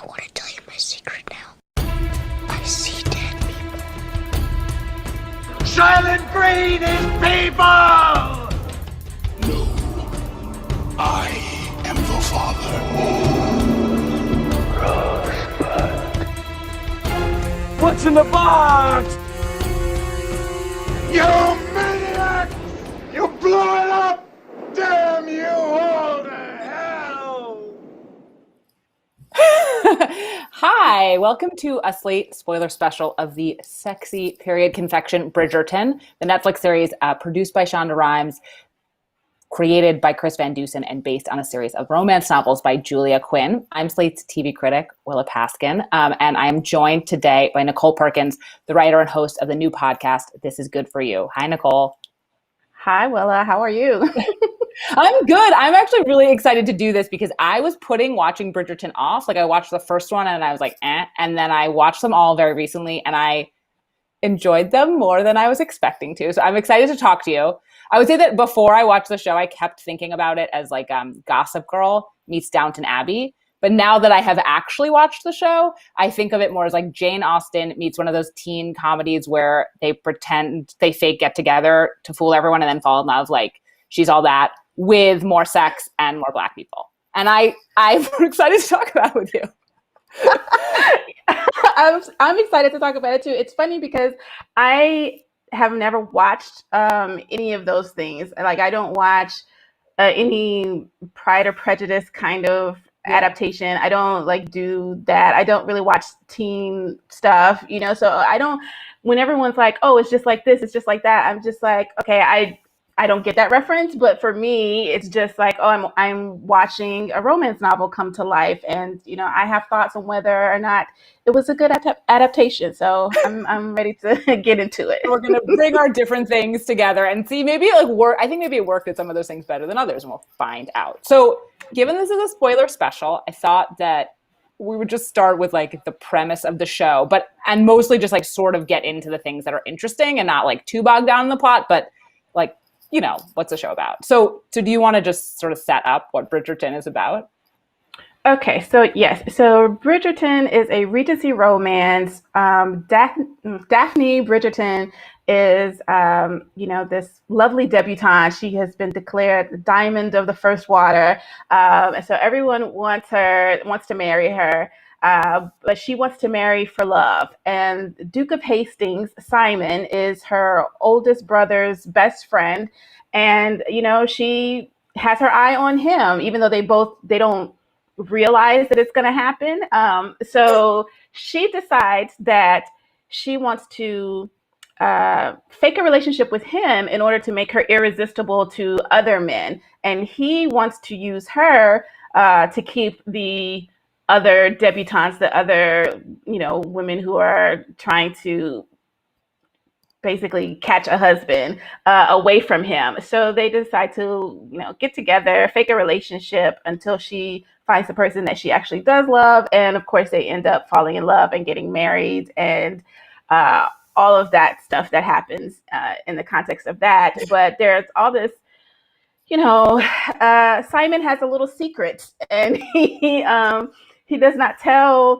want to tell you my secret now. I see dead people. Silent Green is people! No, I am the father. What's in the box? You maniac! You blew it up! Damn you all to hell! Hi, welcome to a Slate Spoiler Special of the sexy period confection Bridgerton, the Netflix series produced by Shonda Rhimes, created by Chris Van Dusen, and based on a series of romance novels by Julia Quinn. I'm Slate's TV critic, Willa Paskin, and I'm joined today by Nichole Perkins, the writer and host of the new podcast, This Is Good For You. Hi, Nichole. Hi, Willa. How are you? I'm good. I'm actually really excited to do this because I was watching Bridgerton off. Like I watched the first one and I was like, eh. And then I watched them all very recently and I enjoyed them more than I was expecting to. So I'm excited to talk to you. I would say that before I watched the show, I kept thinking about it as like Gossip Girl meets Downton Abbey. But now that I have actually watched the show, I think of it more as like Jane Austen meets one of those teen comedies where they pretend they fake get together to fool everyone and then fall in love. Like She's All That, with more sex and more Black people. And I'm excited to talk about it with you. I'm excited to talk about it too. It's funny because I have never watched any of those things. Like I don't watch any Pride or Prejudice kind of adaptation. I don't like do that. I don't really watch teen stuff, you know. So I don't. When everyone's like, "Oh, it's just like this, it's just like that," I'm just like, okay, I don't get that reference, but for me, it's just like, oh, I'm watching a romance novel come to life, and you know, I have thoughts on whether or not it was a good adaptation. So I'm ready to get into it. We're gonna bring our different things together and see maybe it like work. I think maybe it worked at some of those things better than others, and we'll find out. So, given this is a spoiler special, I thought that we would just start with like the premise of the show, and mostly just like sort of get into the things that are interesting and not like too bogged down in the plot, but like, you know, what's the show about? So do you want to just sort of set up what Bridgerton is about? Okay, so yes. So Bridgerton is a Regency romance. Daphne Bridgerton is, this lovely debutante. She has been declared the diamond of the first water. And so everyone wants to marry her. But she wants to marry for love. And Duke of Hastings, Simon, is her oldest brother's best friend. And, you know, she has her eye on him, even though they don't realize that it's going to happen. So she decides that she wants to fake a relationship with him in order to make her irresistible to other men. And he wants to use her to keep the other debutantes, the other, you know, women who are trying to basically catch a husband away from him. So they decide to, you know, get together, fake a relationship until she finds the person that she actually does love. And of course, they end up falling in love and getting married and all of that stuff that happens in the context of that. But there's all this, you know, Simon has a little secret, and he does not tell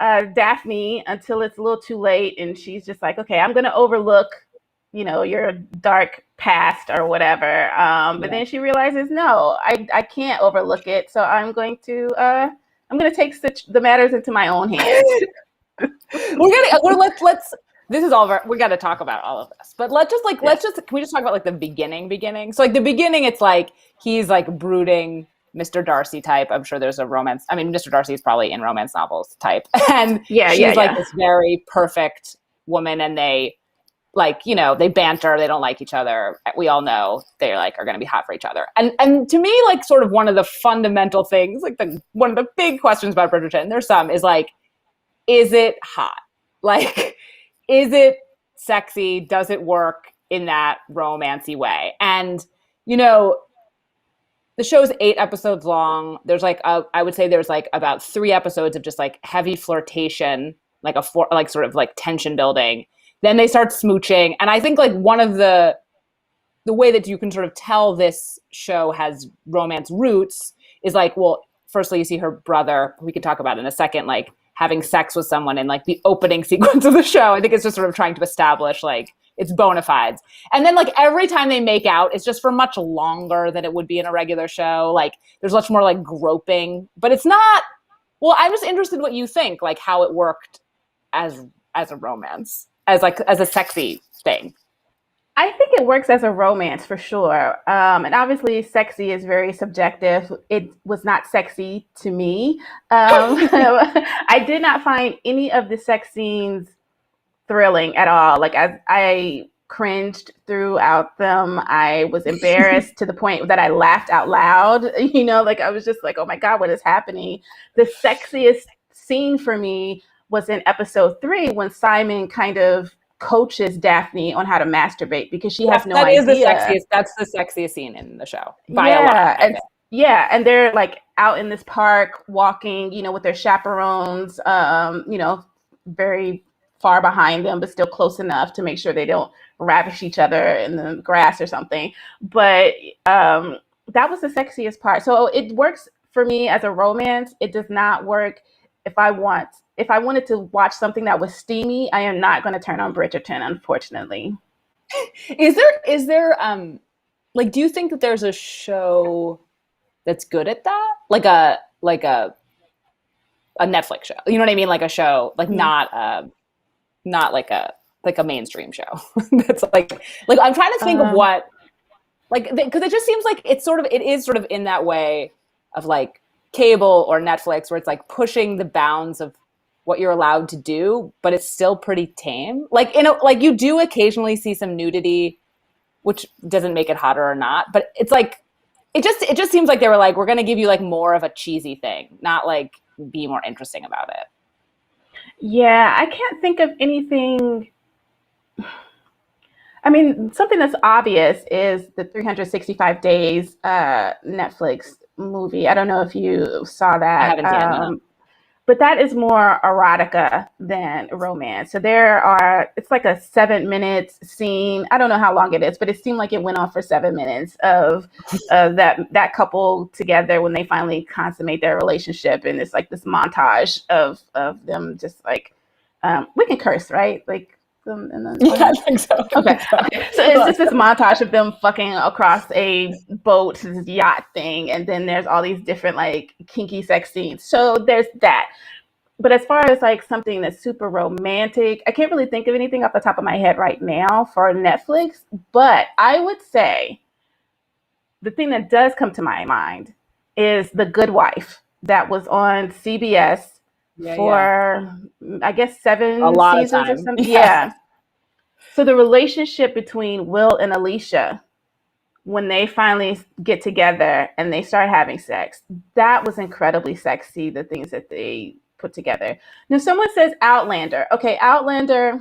Daphne until it's a little too late, and she's just like, okay, I'm going to overlook, you know, your dark past or whatever. But then she realizes, no, I can't overlook it, so I'm going to take the matters into my own hands. This is all we got to talk about all of this, but can we just talk about like the beginning? So like the beginning, it's like he's like brooding Mr. Darcy type. I'm sure there's a romance. I mean, Mr. Darcy is probably in romance novels type, and she's like this very perfect woman, and they like, you know, they banter. They don't like each other. We all know they like are going to be hot for each other. And to me, like sort of one of the fundamental things, like one of the big questions about Bridgerton, there's some is like, is it hot? Like, is it sexy? Does it work in that romancy way? And, you know, the show's 8 episodes long. There's like, I would say there's like about 3 episodes of just like heavy flirtation, like sort of like tension building. Then they start smooching. And I think like one of the way that you can sort of tell this show has romance roots is like, well, firstly, you see her brother, who we could talk about in a second, like having sex with someone in like the opening sequence of the show. I think it's just sort of trying to establish like its bona fides. And then like every time they make out, it's just for much longer than it would be in a regular show. Like there's much more like groping, but it's not, well, I'm just interested in what you think, like how it worked as a romance, as a sexy thing. I think it works as a romance for sure. And obviously, sexy is very subjective. It was not sexy to me. I did not find any of the sex scenes thrilling at all. Like I cringed throughout them. I was embarrassed to the point that I laughed out loud. Like I was just like, oh my God, what is happening? The sexiest scene for me was in episode 3 when Simon kind of coaches Daphne on how to masturbate because she has no idea. That's the sexiest scene in the show by a lot. And they're like out in this park walking, with their chaperones, very far behind them, but still close enough to make sure they don't ravish each other in the grass or something. But that was the sexiest part. So it works for me as a romance. It does not work if I wanted to watch something that was steamy. I am not going to turn on Bridgerton, unfortunately. Is there like, do you think that there's a show that's good at that? Like a Netflix show, you know what I mean? Like a show, like not like a mainstream show. That's like I'm trying to think of what, like, because it just seems like it is sort of in that way of like cable or Netflix, where it's like pushing the bounds of what you're allowed to do, but it's still pretty tame. Like, like you do occasionally see some nudity, which doesn't make it hotter or not, but it's like, it just seems like they were like, we're going to give you like more of a cheesy thing, not like be more interesting about it. Yeah, I can't think of anything. I mean, something that's obvious is the 365 Days Netflix movie. I don't know if you saw that. I haven't seen it, no. But that is more erotica than romance. So it's like a 7 minutes scene. I don't know how long it is, but it seemed like it went on for 7 minutes of that couple together when they finally consummate their relationship. And it's like this montage of them just like, we can curse, right? Like, I think so. Okay. So it's just this montage of them fucking across a boat, this yacht thing, and then there's all these different like kinky sex scenes. So there's that. But as far as like something that's super romantic, I can't really think of anything off the top of my head right now for Netflix. But I would say the thing that does come to my mind is The Good Wife that was on CBS for I guess 7 seasons or something. Yeah. So the relationship between Will and Alicia, when they finally get together and they start having sex, that was incredibly sexy, the things that they put together. Now someone says Outlander. Okay, Outlander,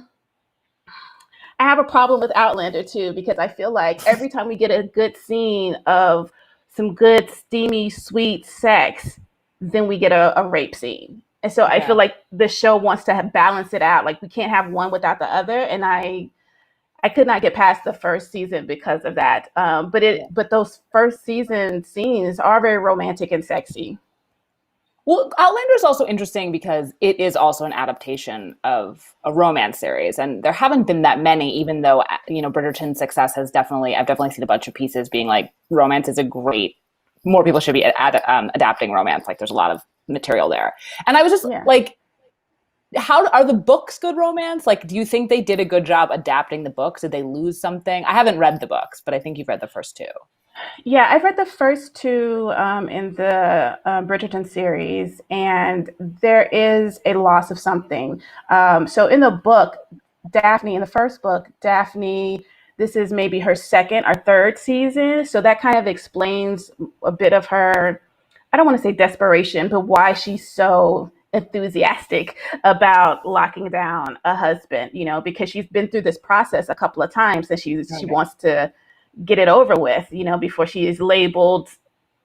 I have a problem with Outlander too, because I feel like every time we get a good scene of some good steamy sweet sex, then we get a rape scene. And so I feel like the show wants to balance it out. Like we can't have one without the other. And I could not get past the first season because of that. But those first season scenes are very romantic and sexy. Well, Outlander is also interesting because it is also an adaptation of a romance series, and there haven't been that many. Even though Bridgerton's success I've definitely seen a bunch of pieces being like romance is a great. More people should be adapting romance. Like there's a lot of material there. And I was just like, how are the books good romance? Like, do you think they did a good job adapting the books? Did they lose something? I haven't read the books, but I think you've read the first 2. Yeah, I've read the first 2 in the Bridgerton series, and there is a loss of something. So in the book, in the first book, Daphne, this is maybe her 2nd or 3rd season. So that kind of explains a bit of her, I don't want to say desperation, but why she's so enthusiastic about locking down a husband, because she's been through this process a couple of times and she wants to get it over with, before she is labeled,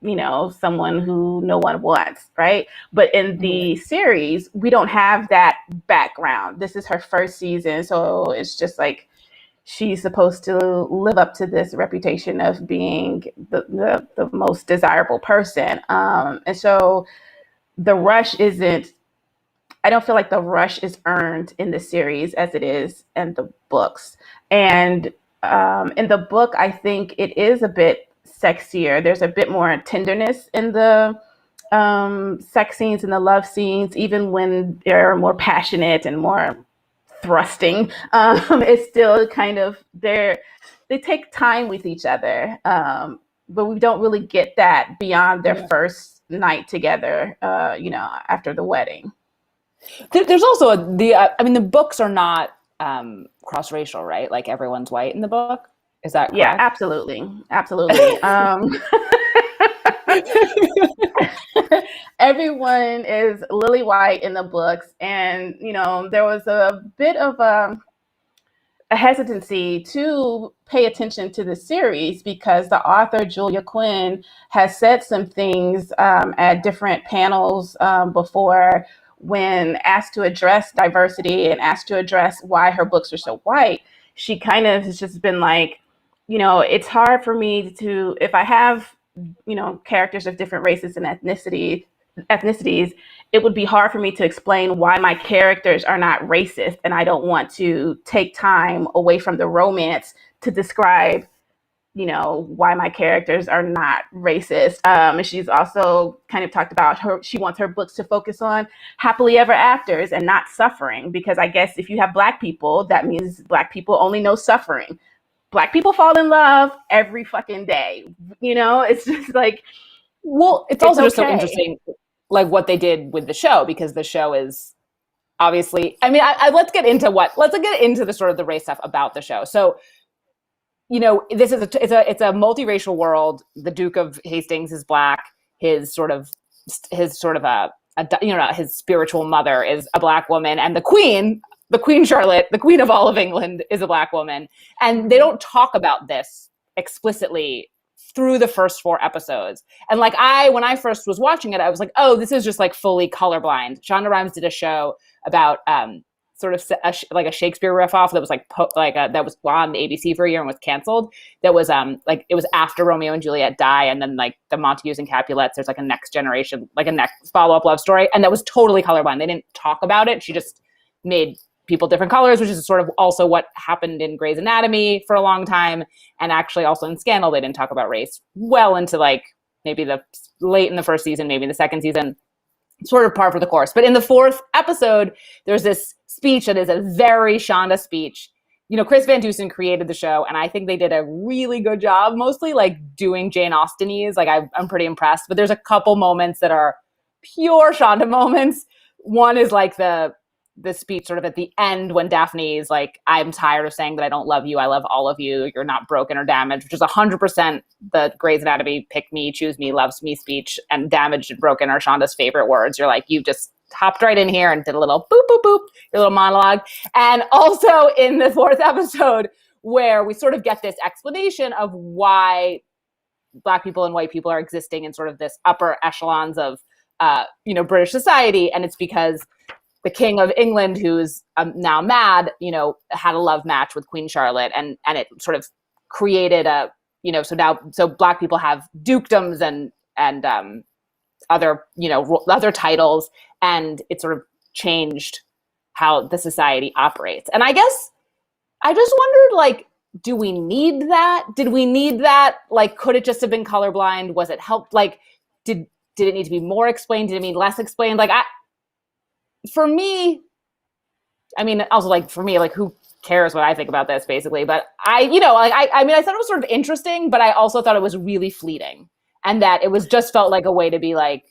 someone who no one wants, right? But in the series, we don't have that background. This is her first season. So it's just like, she's supposed to live up to this reputation of being the most desirable person. And so the rush isn't, I don't feel like the rush is earned in the series as it is in the books. And in the book, I think it is a bit sexier. There's a bit more tenderness in the sex scenes and the love scenes, even when they're more passionate and more thrusting. It's still kind of they take time with each other, but we don't really get that beyond their first night together. After the wedding. There's also the books are not cross-racial, right? Like everyone's white in the book. Is that correct? Yeah, absolutely. Everyone is lily white in the books, and there was a bit of a hesitancy to pay attention to the series because the author Julia Quinn has said some things at different panels before, when asked to address diversity and asked to address why her books are so white. She kind of has just been like, it's hard for me to, if I have characters of different races and ethnicities, it would be hard for me to explain why my characters are not racist, and I don't want to take time away from the romance to describe why my characters are not racist. And she's also kind of talked about she wants her books to focus on happily ever afters and not suffering, because I guess if you have Black people, that means Black people only know suffering. Black people fall in love every fucking day. It's just like, well, it's also just so interesting, like what they did with the show, because the show is obviously, let's get into the sort of the race stuff about the show. So, this is it's a multiracial world. The Duke of Hastings is Black. His spiritual mother is a Black woman, and the Queen Charlotte, the Queen of all of England, is a Black woman. And they don't talk about this explicitly through the first 4 episodes. And when I first was watching it, I was like, oh, this is just like fully colorblind. Shonda Rhimes did a show about sort of like a Shakespeare riff-off that was that was on ABC for a year and was canceled. That was it was after Romeo and Juliet die, and then like the Montagues and Capulets, there's like a next generation, like a next follow-up love story, and that was totally colorblind. They didn't talk about it. She just made people different colors, which is sort of also what happened in Grey's Anatomy for a long time, and actually also in Scandal they didn't talk about race well into like maybe the late in the first season, maybe in the second season. Sort of par for the course. But in the 4th episode, there's this speech that is a very Shonda speech. Chris Van Dusen created the show, and I think they did a really good job, mostly like doing Jane Austenese. Like I'm pretty impressed. But there's a couple moments that are pure Shonda moments. One is like the speech sort of at the end when Daphne is like, I'm tired of saying that I don't love you. I love all of you. You're not broken or damaged, which is 100% the Grey's Anatomy pick me, choose me, loves me speech. And damaged and broken are Shonda's favorite words. You're like, you just hopped right in here and did a little boop, boop, boop, your little monologue. And also in the 4th episode, where we sort of get this explanation of why Black people and white people are existing in sort of this upper echelons of, British society. And it's because the King of England, who's now mad, had a love match with Queen Charlotte, and it sort of created so Black people have dukedoms and other titles, and it sort of changed how the society operates. And I guess I just wondered, like, do we need that? Did we need that? Like, could it just have been colorblind? Was it helped? Like, did it need to be more explained? Did it need less explained? Like, for me, who cares what I think about this, basically? But I thought it was sort of interesting, but I also thought it was really fleeting, and that it was just felt like a way to be like,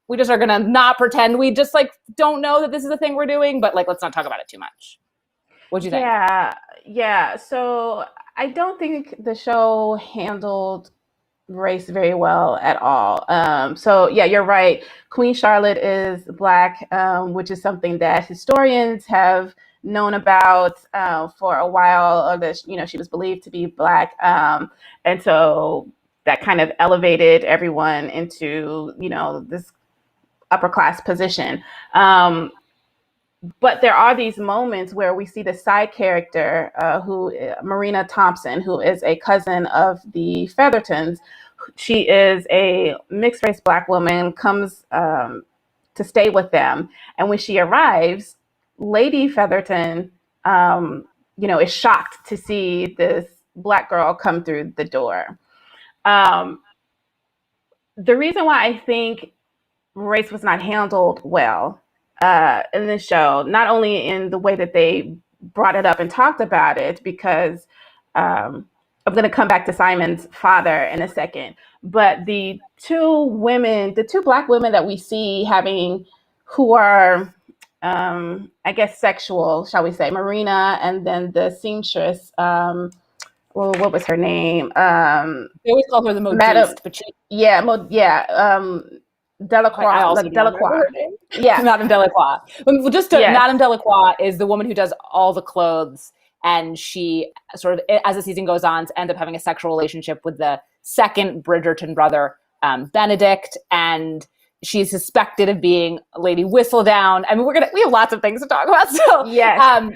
we just are going to not pretend we just like don't know that this is a thing we're doing, but like, let's not talk about it too much. What'd you think? Yeah. So I don't think the show handled race very well at all. So yeah, you're right. Queen Charlotte is Black, which is something that historians have known about for a while, or that she was believed to be Black, and so that kind of elevated everyone into this upper class position. but there are these moments where we see the side character, Marina Thompson, who is a cousin of the Feathertons. She is a mixed race Black woman, comes to stay with them. And when she arrives, Lady Featherton, is shocked to see this Black girl come through the door. The reason why I think race was not handled well in this show, not only in the way that they brought it up and talked about it, because I'm going to come back to Simon's father in a second, but the two Black women that we see who are, I guess, sexual, shall we say, Marina, and then the seamstress, what was her name? They always call her the modiste, but she, Delacroix. I also Delacroix. her name. Yeah, Madame Delacroix. Madame Delacroix is the woman who does all the clothes, and she sort of, as the season goes on, ends up having a sexual relationship with the second Bridgerton brother, Benedict, and she's suspected of being Lady Whistledown. I mean, we have lots of things to talk about. So yes,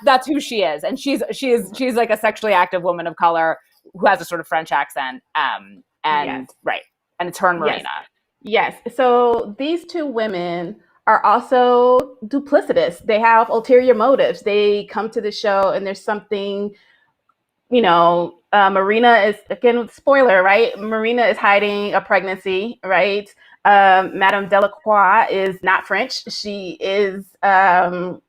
that's who she is, and she's like a sexually active woman of color who has a sort of French accent, and it's her and Marina. Yes. So these two women are also duplicitous. They have ulterior motives. They come to the show and there's something, Marina is, again, spoiler, right? Marina is hiding a pregnancy, right? Madame Delacroix is not French. She is, lower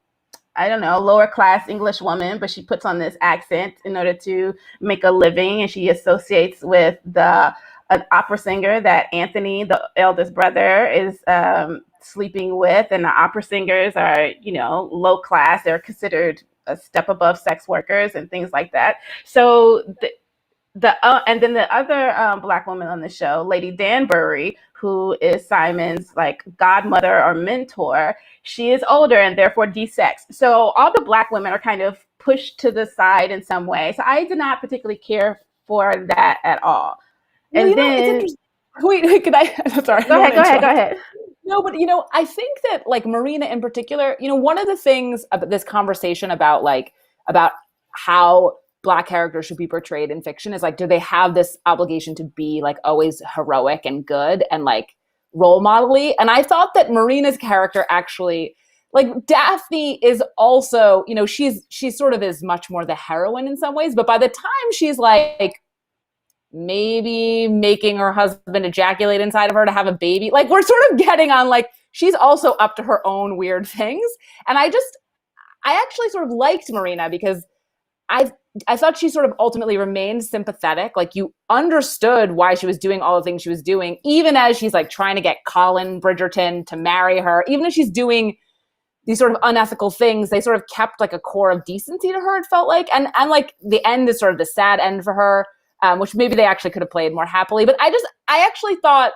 class English woman, but she puts on this accent in order to make a living. And she associates with an opera singer that Anthony, the eldest brother, is sleeping with. And the opera singers are, low class. They're considered a step above sex workers and things like that. So and then the other Black woman on the show, Lady Danbury, who is Simon's like godmother or mentor, she is older and therefore desexed. So all the Black women are kind of pushed to the side in some way. So I did not particularly care for that at all. Well, and then, it's interesting. Wait, could I? I'm sorry. Go ahead. No, but I think that like Marina in particular, one of the things about this conversation about how Black characters should be portrayed in fiction is like, do they have this obligation to be like always heroic and good and like role model-y? And I thought that Marina's character actually, like Daphne is also, she's sort of is much more the heroine in some ways, but by the time she's like maybe making her husband ejaculate inside of her to have a baby, like we're sort of getting on like she's also up to her own weird things. And I actually sort of liked Marina because I thought she sort of ultimately remained sympathetic. Like you understood why she was doing all the things she was doing, even as she's like trying to get Colin Bridgerton to marry her, even if she's doing these sort of unethical things, they sort of kept like a core of decency to her, it felt like. And like the end is sort of the sad end for her. Which maybe they actually could have played more happily. But I actually thought,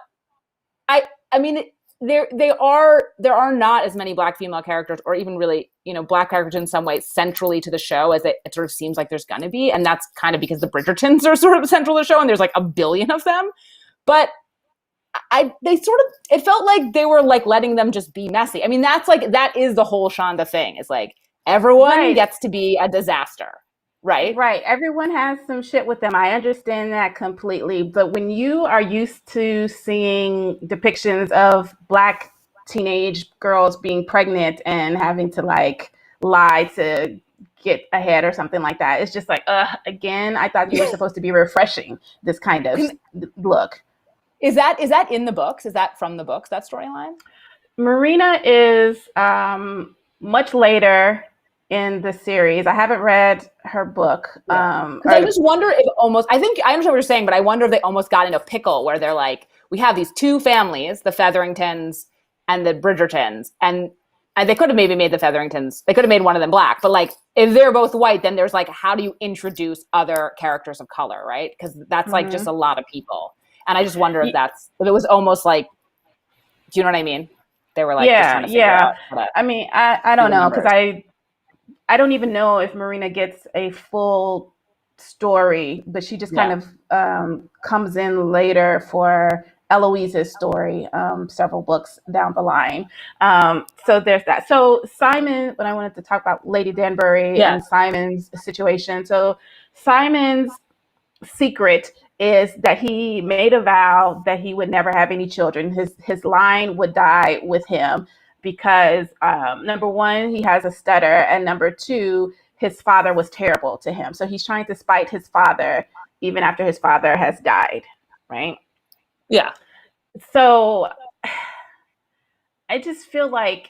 I mean, there are not as many Black female characters or even really, Black characters in some ways centrally to the show as it sort of seems like there's going to be. And that's kind of because the Bridgertons are sort of central to the show and there's like a billion of them. But it felt like they were like letting them just be messy. I mean, that is the whole Shonda thing. It's like everyone gets to be a disaster. Right. Everyone has some shit with them. I understand that completely. But when you are used to seeing depictions of Black teenage girls being pregnant and having to like lie to get ahead or something like that, it's just like, again, I thought you were supposed to be refreshing this kind of look. Is that in the books? Is that from the books, that storyline? Marina is much later in the series. I haven't read her book. I just wonder if I think I understand what you're saying, but I wonder if they almost got in a pickle where they're like, we have these two families, the Featheringtons and the Bridgertons, and they could have maybe made the Featheringtons, they could have made one of them Black, but like if they're both white, then there's like, how do you introduce other characters of color, right? Because that's like just a lot of people. And I just wonder if it was almost like, do you know what I mean? They were like, just trying to figure out I mean, I don't know, because I don't even know if Marina gets a full story, but she just kind of comes in later for Eloise's story several books down the line. So there's that. So Simon, when I wanted to talk about Lady Danbury and Simon's situation. So Simon's secret is that he made a vow that he would never have any children. His line would die with him because number one, he has a stutter, and number two, his father was terrible to him. So he's trying to spite his father even after his father has died, right? Yeah. So I just feel like,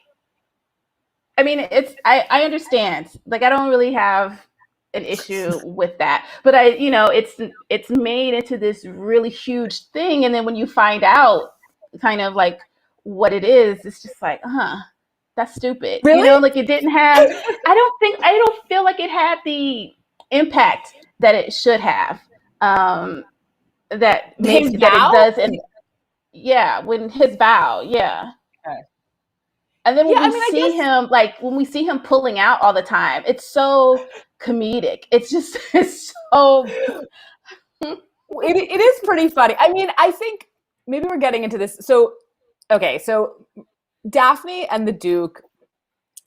I mean, I understand. Like, I don't really have an issue with that, but it's made into this really huge thing. And then when you find out kind of like what it is, it's just like, that's stupid. Really? Like it didn't have, I don't feel like it had the impact that it should have. That it does. And when his vow, Okay. And then when we see him, like when we see him pulling out all the time, it's so comedic. It's so. It is pretty funny. I mean, I think maybe we're getting into this. So, okay, so Daphne and the Duke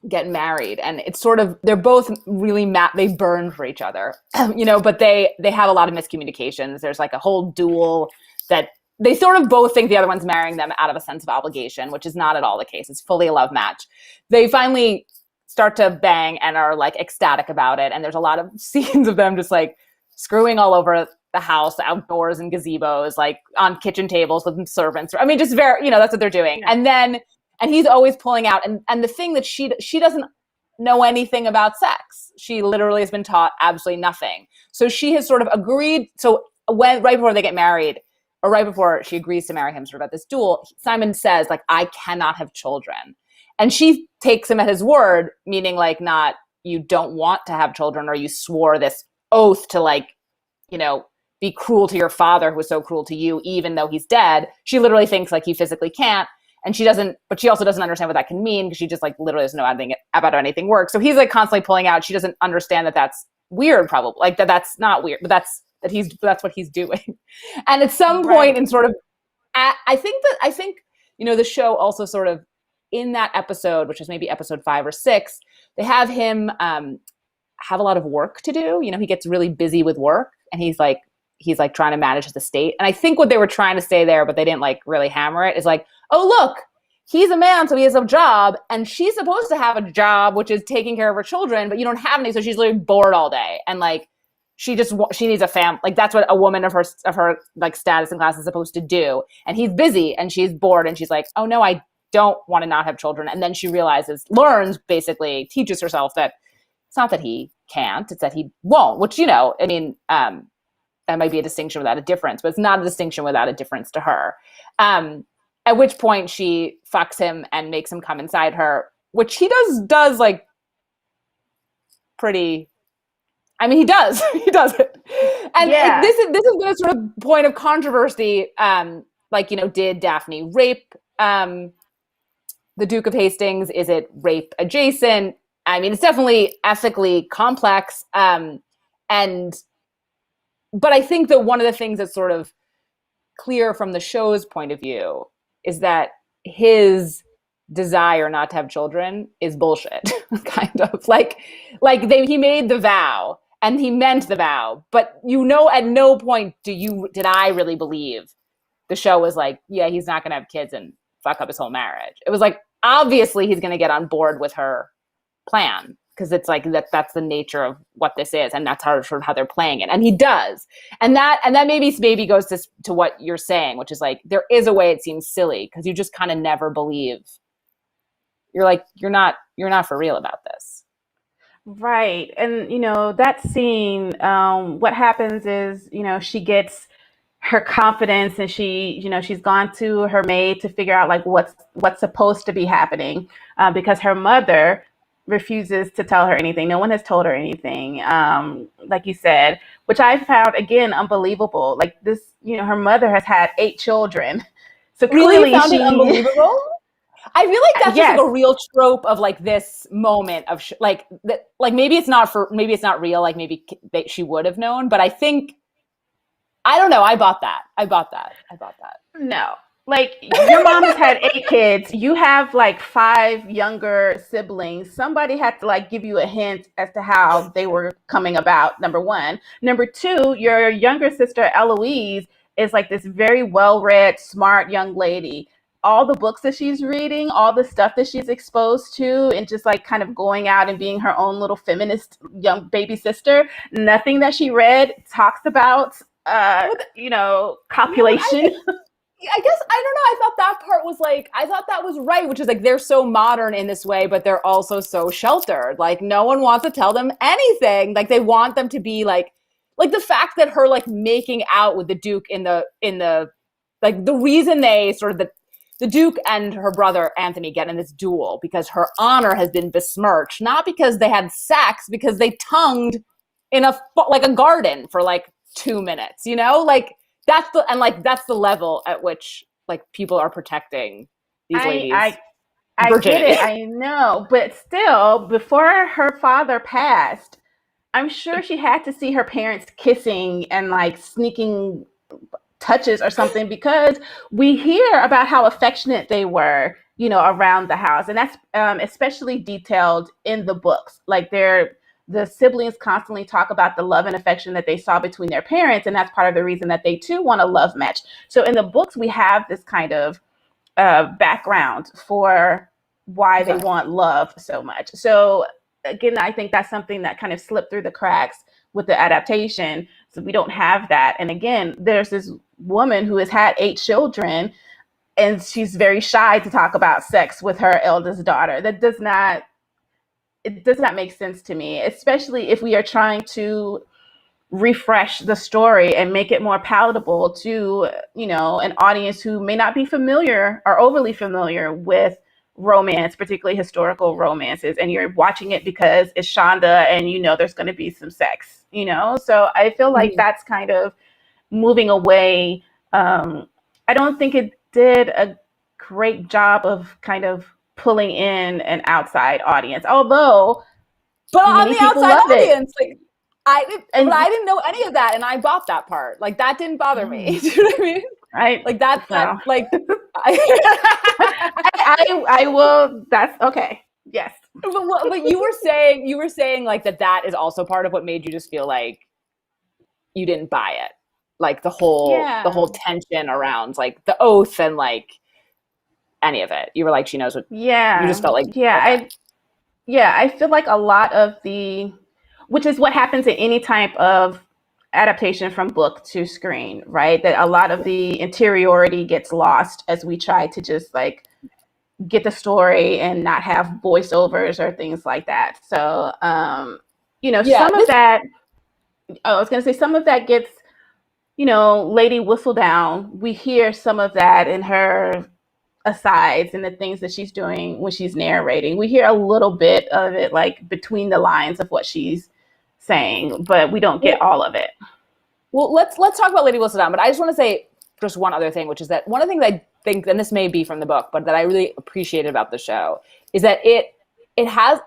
get married, and it's sort of, they're both really they burn for each other, but they have a lot of miscommunications. There's like a whole duel that they sort of both think the other one's marrying them out of a sense of obligation, which is not at all the case. It's fully a love match. They finally start to bang and are like ecstatic about it. And there's a lot of scenes of them just like screwing all over the house, outdoors and gazebos, like on kitchen tables with servants. I mean, just very, that's what they're doing. Yeah. And he's always pulling out. And the thing that she doesn't know anything about sex. She literally has been taught absolutely nothing. So she has sort of agreed. So right before they get married, or right before she agrees to marry him sort of at this duel, Simon says, like, I cannot have children. And she takes him at his word, meaning like not you don't want to have children, or you swore this oath to like, be cruel to your father who was so cruel to you, even though he's dead. She literally thinks like he physically can't. And she doesn't, but she also doesn't understand what that can mean because she just like literally doesn't know anything about how anything works. So he's like constantly pulling out. She doesn't understand that that's weird, probably like that's not weird, but that's what he's doing. And at some point in sort of, I think, the show also sort of in that episode, which is maybe episode 5 or 6, they have him have a lot of work to do. He gets really busy with work, and he's like trying to manage his estate. And I think what they were trying to say there, but they didn't like really hammer it, is like, oh, look, he's a man, so he has a job, and she's supposed to have a job, which is taking care of her children, but you don't have any, so she's literally bored all day. And like, she needs a family. Like that's what a woman of her like status and class is supposed to do. And he's busy and she's bored, and she's like, oh no, I don't want to not have children. And then she basically teaches herself that it's not that he can't, it's that he won't, which, that might be a distinction without a difference, but it's not a distinction without a difference to her. At which point she fucks him and makes him come inside her, which he does like pretty. I mean, he does it. And this has been a sort of point of controversy. Did Daphne rape the Duke of Hastings? Is it rape adjacent? I mean, it's definitely ethically complex. But I think that one of the things that's sort of clear from the show's point of view is that his desire not to have children is bullshit, kind of he made the vow and he meant the vow, but at no point did I really believe the show was like, yeah, he's not gonna have kids and fuck up his whole marriage. It was like, obviously he's gonna get on board with her plan, because it's like that's the nature of what this is, and that's sort of how they're playing it, and he does. And that maybe goes to what you're saying, which is like, there is a way it seems silly because you just kind of never believe. You're like, you're not for real about this. Right. And, that scene, what happens is, she gets her confidence, and she's gone to her maid to figure out like what's supposed to be happening, because her mother refuses to tell her anything. No one has told her anything, like you said, which I found, again, unbelievable. Like this, her mother has had 8 children. So clearly found it unbelievable? I feel like that's just like a real trope of like this moment of like maybe it's not real. Like maybe she would have known, but I think, I don't know. I bought that. No, like your mom has had 8 kids, you have like 5 younger siblings. Somebody had to like give you a hint as to how they were coming about, number one. Number two, your younger sister Eloise is like this very well-read, smart young lady. All the books that she's reading, all the stuff that she's exposed to, and just like kind of going out and being her own little feminist young baby sister, nothing that she read talks about copulation. I guess I don't know. I thought that part was like, I thought that was right, which is like they're so modern in this way, but they're also so sheltered. Like no one wants to tell them anything. Like they want them to be like the fact that her like making out with the Duke in the like the reason they sort of the Duke and her brother Anthony get in this duel because her honor has been besmirched, not because they had sex, because they tongued in a garden for like 2 minutes, you know, like. That's the level at which like people are protecting these ladies. I get it, I know, but still, before her father passed, I'm sure she had to see her parents kissing and like sneaking touches or something, because we hear about how affectionate they were, around the house, and that's especially detailed in the books. Like the siblings constantly talk about the love and affection that they saw between their parents, and that's part of the reason that they too want a love match. So in the books, we have this kind of background for why they want love so much. So again, I think that's something that kind of slipped through the cracks with the adaptation. So we don't have that. And again, there's this woman who has had 8 children, and she's very shy to talk about sex with her eldest daughter. It does not make sense to me, especially if we are trying to refresh the story and make it more palatable to, an audience who may not be familiar or overly familiar with romance, particularly historical romances, and you're watching it because it's Shonda and there's going to be some sex, So I feel like that's kind of moving away. I don't think it did a great job of kind of pulling in an outside audience, although on the outside audience, like I didn't know any of that, and I bought that part. Like that didn't bother me. Do you know what I mean? Right? Like that like I will. That's okay. Yes. But you were saying like that is also part of what made you just feel like you didn't buy it, like the whole tension around like the oath and like any of it. You were like, she knows what. Yeah. You just felt like. I feel like a lot of which is what happens in any type of adaptation from book to screen, right? That a lot of the interiority gets lost as we try to just like get the story and not have voiceovers or things like that. So, some of that, I was going to say some of that gets, Lady Whistledown. We hear some of that in her asides and the things that she's doing when she's narrating. We hear a little bit of it like between the lines of what she's saying, but we don't get all of it. Well, let's talk about Lady Whistledown, but I just want to say just one other thing, which is that one of the things I think, and this may be from the book, but that I really appreciated about the show is that it has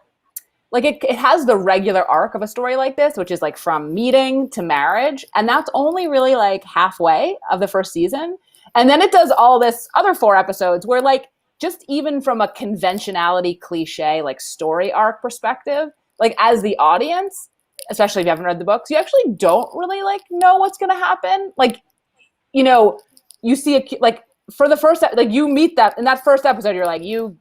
like it has the regular arc of a story like this, which is like from meeting to marriage, and that's only really like halfway of the first season. And then it does all this other 4 episodes where like, just even from a conventionality cliche, like story arc perspective, like as the audience, especially if you haven't read the books, you actually don't really like know what's going to happen. Like, you see like for the first, like you meet that in that first episode, you're like, you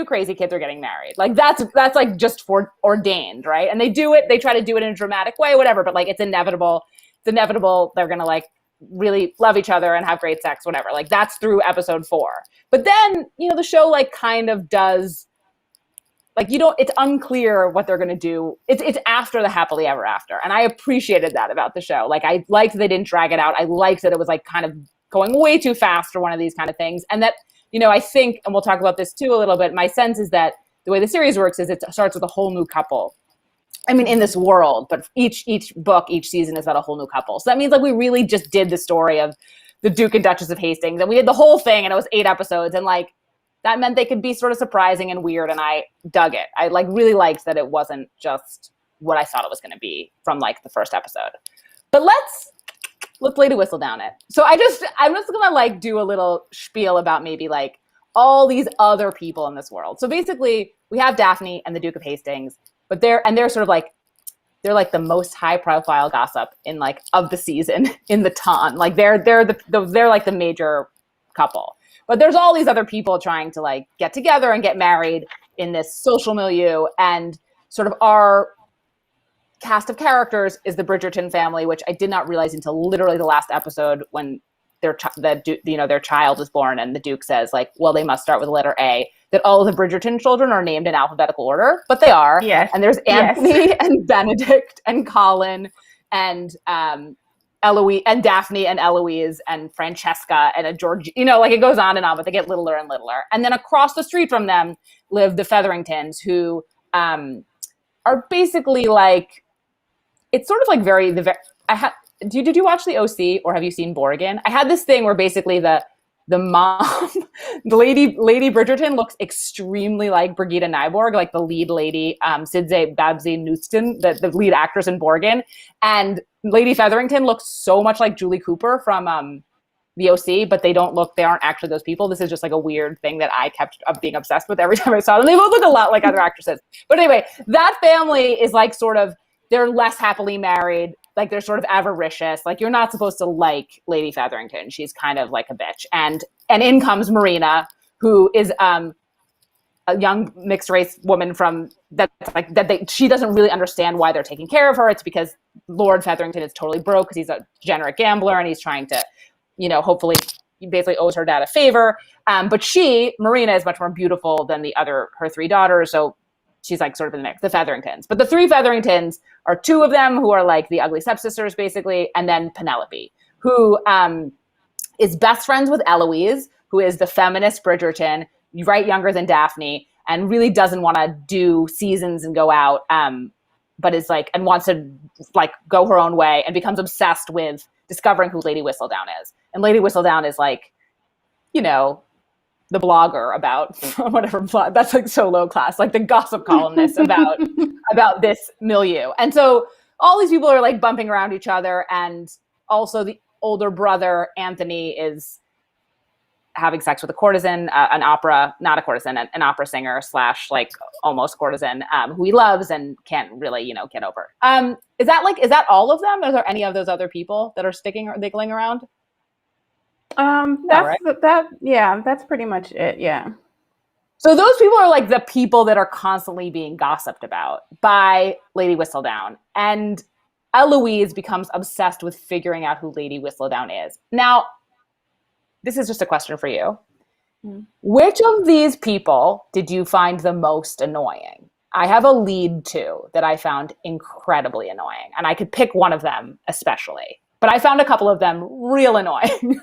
crazy kids are getting married. Like that's like just ordained. Right. And they try to do it in a dramatic way, whatever, but like, it's inevitable. They're going to like really love each other and have great sex, whatever. Like that's through episode 4. But then, the show like kind of does like, it's unclear what they're going to do. It's after the happily ever after. And I appreciated that about the show. Like I liked they didn't drag it out. I liked that it was like kind of going way too fast for one of these kind of things. And that, I think, and we'll talk about this too a little bit, my sense is that the way the series works is it starts with a whole new couple. I mean, in this world, but each book, each season is about a whole new couple. So that means like we really just did the story of the Duke and Duchess of Hastings, and we did the whole thing, and it was 8 episodes, and like that meant they could be sort of surprising and weird, and I dug it. I like really liked that it wasn't just what I thought it was going to be from like the first episode. But let's let's Lady Whistledown it. So I'm just gonna like do a little spiel about maybe like all these other people in this world. So basically, we have Daphne and the Duke of Hastings, but they're sort of like they're like the most high profile gossip in like of the season in the ton. Like they're like the major couple. But there's all these other people trying to like get together and get married in this social milieu, and sort of our cast of characters is the Bridgerton family, which I did not realize until literally the last episode when their child was born, and the Duke says like, well, they must start with the letter A. That all of the Bridgerton children are named in alphabetical order, but they are. Yes. And there's Anthony and Benedict and Colin and Eloise and Daphne and Eloise and Francesca and a George. Like it goes on, but they get littler and littler. And then across the street from them live the Featheringtons, who are basically like, it's sort of like did you watch the OC or have you seen Borgen? I had this thing where basically the mom, the lady Bridgerton looks extremely like Brigitte Nyborg, like the lead lady, Sidze Babsy Newston, the lead actress in Borgen. And Lady Featherington looks so much like Julie Cooper from the OC, but they aren't actually those people. This is just like a weird thing that I kept being obsessed with every time I saw them. They both look a lot like other actresses. But anyway, that family is like sort of, they're less happily married. Like they're sort of avaricious. Like you're not supposed to like Lady Featherington. She's kind of like a bitch. And in comes Marina, who is a young mixed race woman she doesn't really understand why they're taking care of her. It's because Lord Featherington is totally broke because he's a degenerate gambler and he's trying to, hopefully he basically owes her dad a favor. But Marina, is much more beautiful than her three daughters. So she's like sort of in the mix, the Featheringtons. But the three Featheringtons are two of them who are like the ugly stepsisters, basically, and then Penelope, who is best friends with Eloise, who is the feminist Bridgerton, right younger than Daphne, and really doesn't want to do seasons and go out, but is like, and wants to like go her own way and becomes obsessed with discovering who Lady Whistledown is. And Lady Whistledown is like, the blogger about whatever, that's like so low class, like the gossip columnist about this milieu. And so all these people are like bumping around each other. And also the older brother, Anthony, is having sex with a courtesan, an opera singer / like almost courtesan, who he loves and can't really, get over. Is that all of them? Are there any of those other people that are niggling around? That's pretty much it. Yeah. So those people are like the people that are constantly being gossiped about by Lady Whistledown. And Eloise becomes obsessed with figuring out who Lady Whistledown is. Now, this is just a question for you. Which of these people did you find the most annoying? I have a lead two that I found incredibly annoying, and I could pick one of them especially. But I found a couple of them real annoying.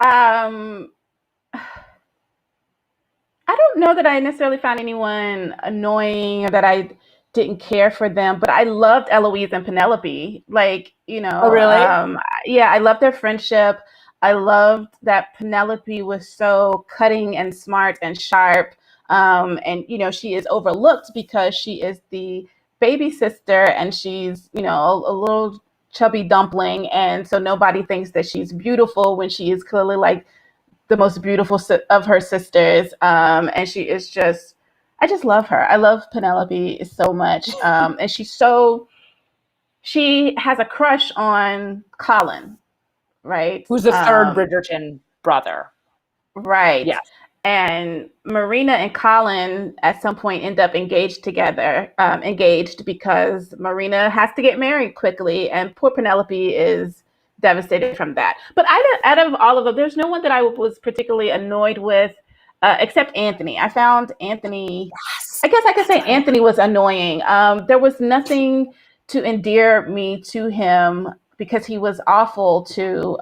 I don't know that I necessarily found anyone annoying or that I didn't care for them, but I loved Eloise and Penelope. Like, Oh, really? I loved their friendship. I loved that Penelope was so cutting and smart and sharp. And, she is overlooked because she is the baby sister and she's, a little chubby dumpling. And so nobody thinks that she's beautiful when she is clearly like the most beautiful of her sisters. And she is just, I just love her. I love Penelope so much. And she has a crush on Colin, right? Who's the third Bridgerton brother. Right. Yeah. And Marina and Colin at some point end up engaged because Marina has to get married quickly, and poor Penelope is devastated from that. But out of all of them, there's no one that I was particularly annoyed with, except Anthony. I found Anthony, I guess I could say Anthony was annoying. There was nothing to endear me to him because he was awful to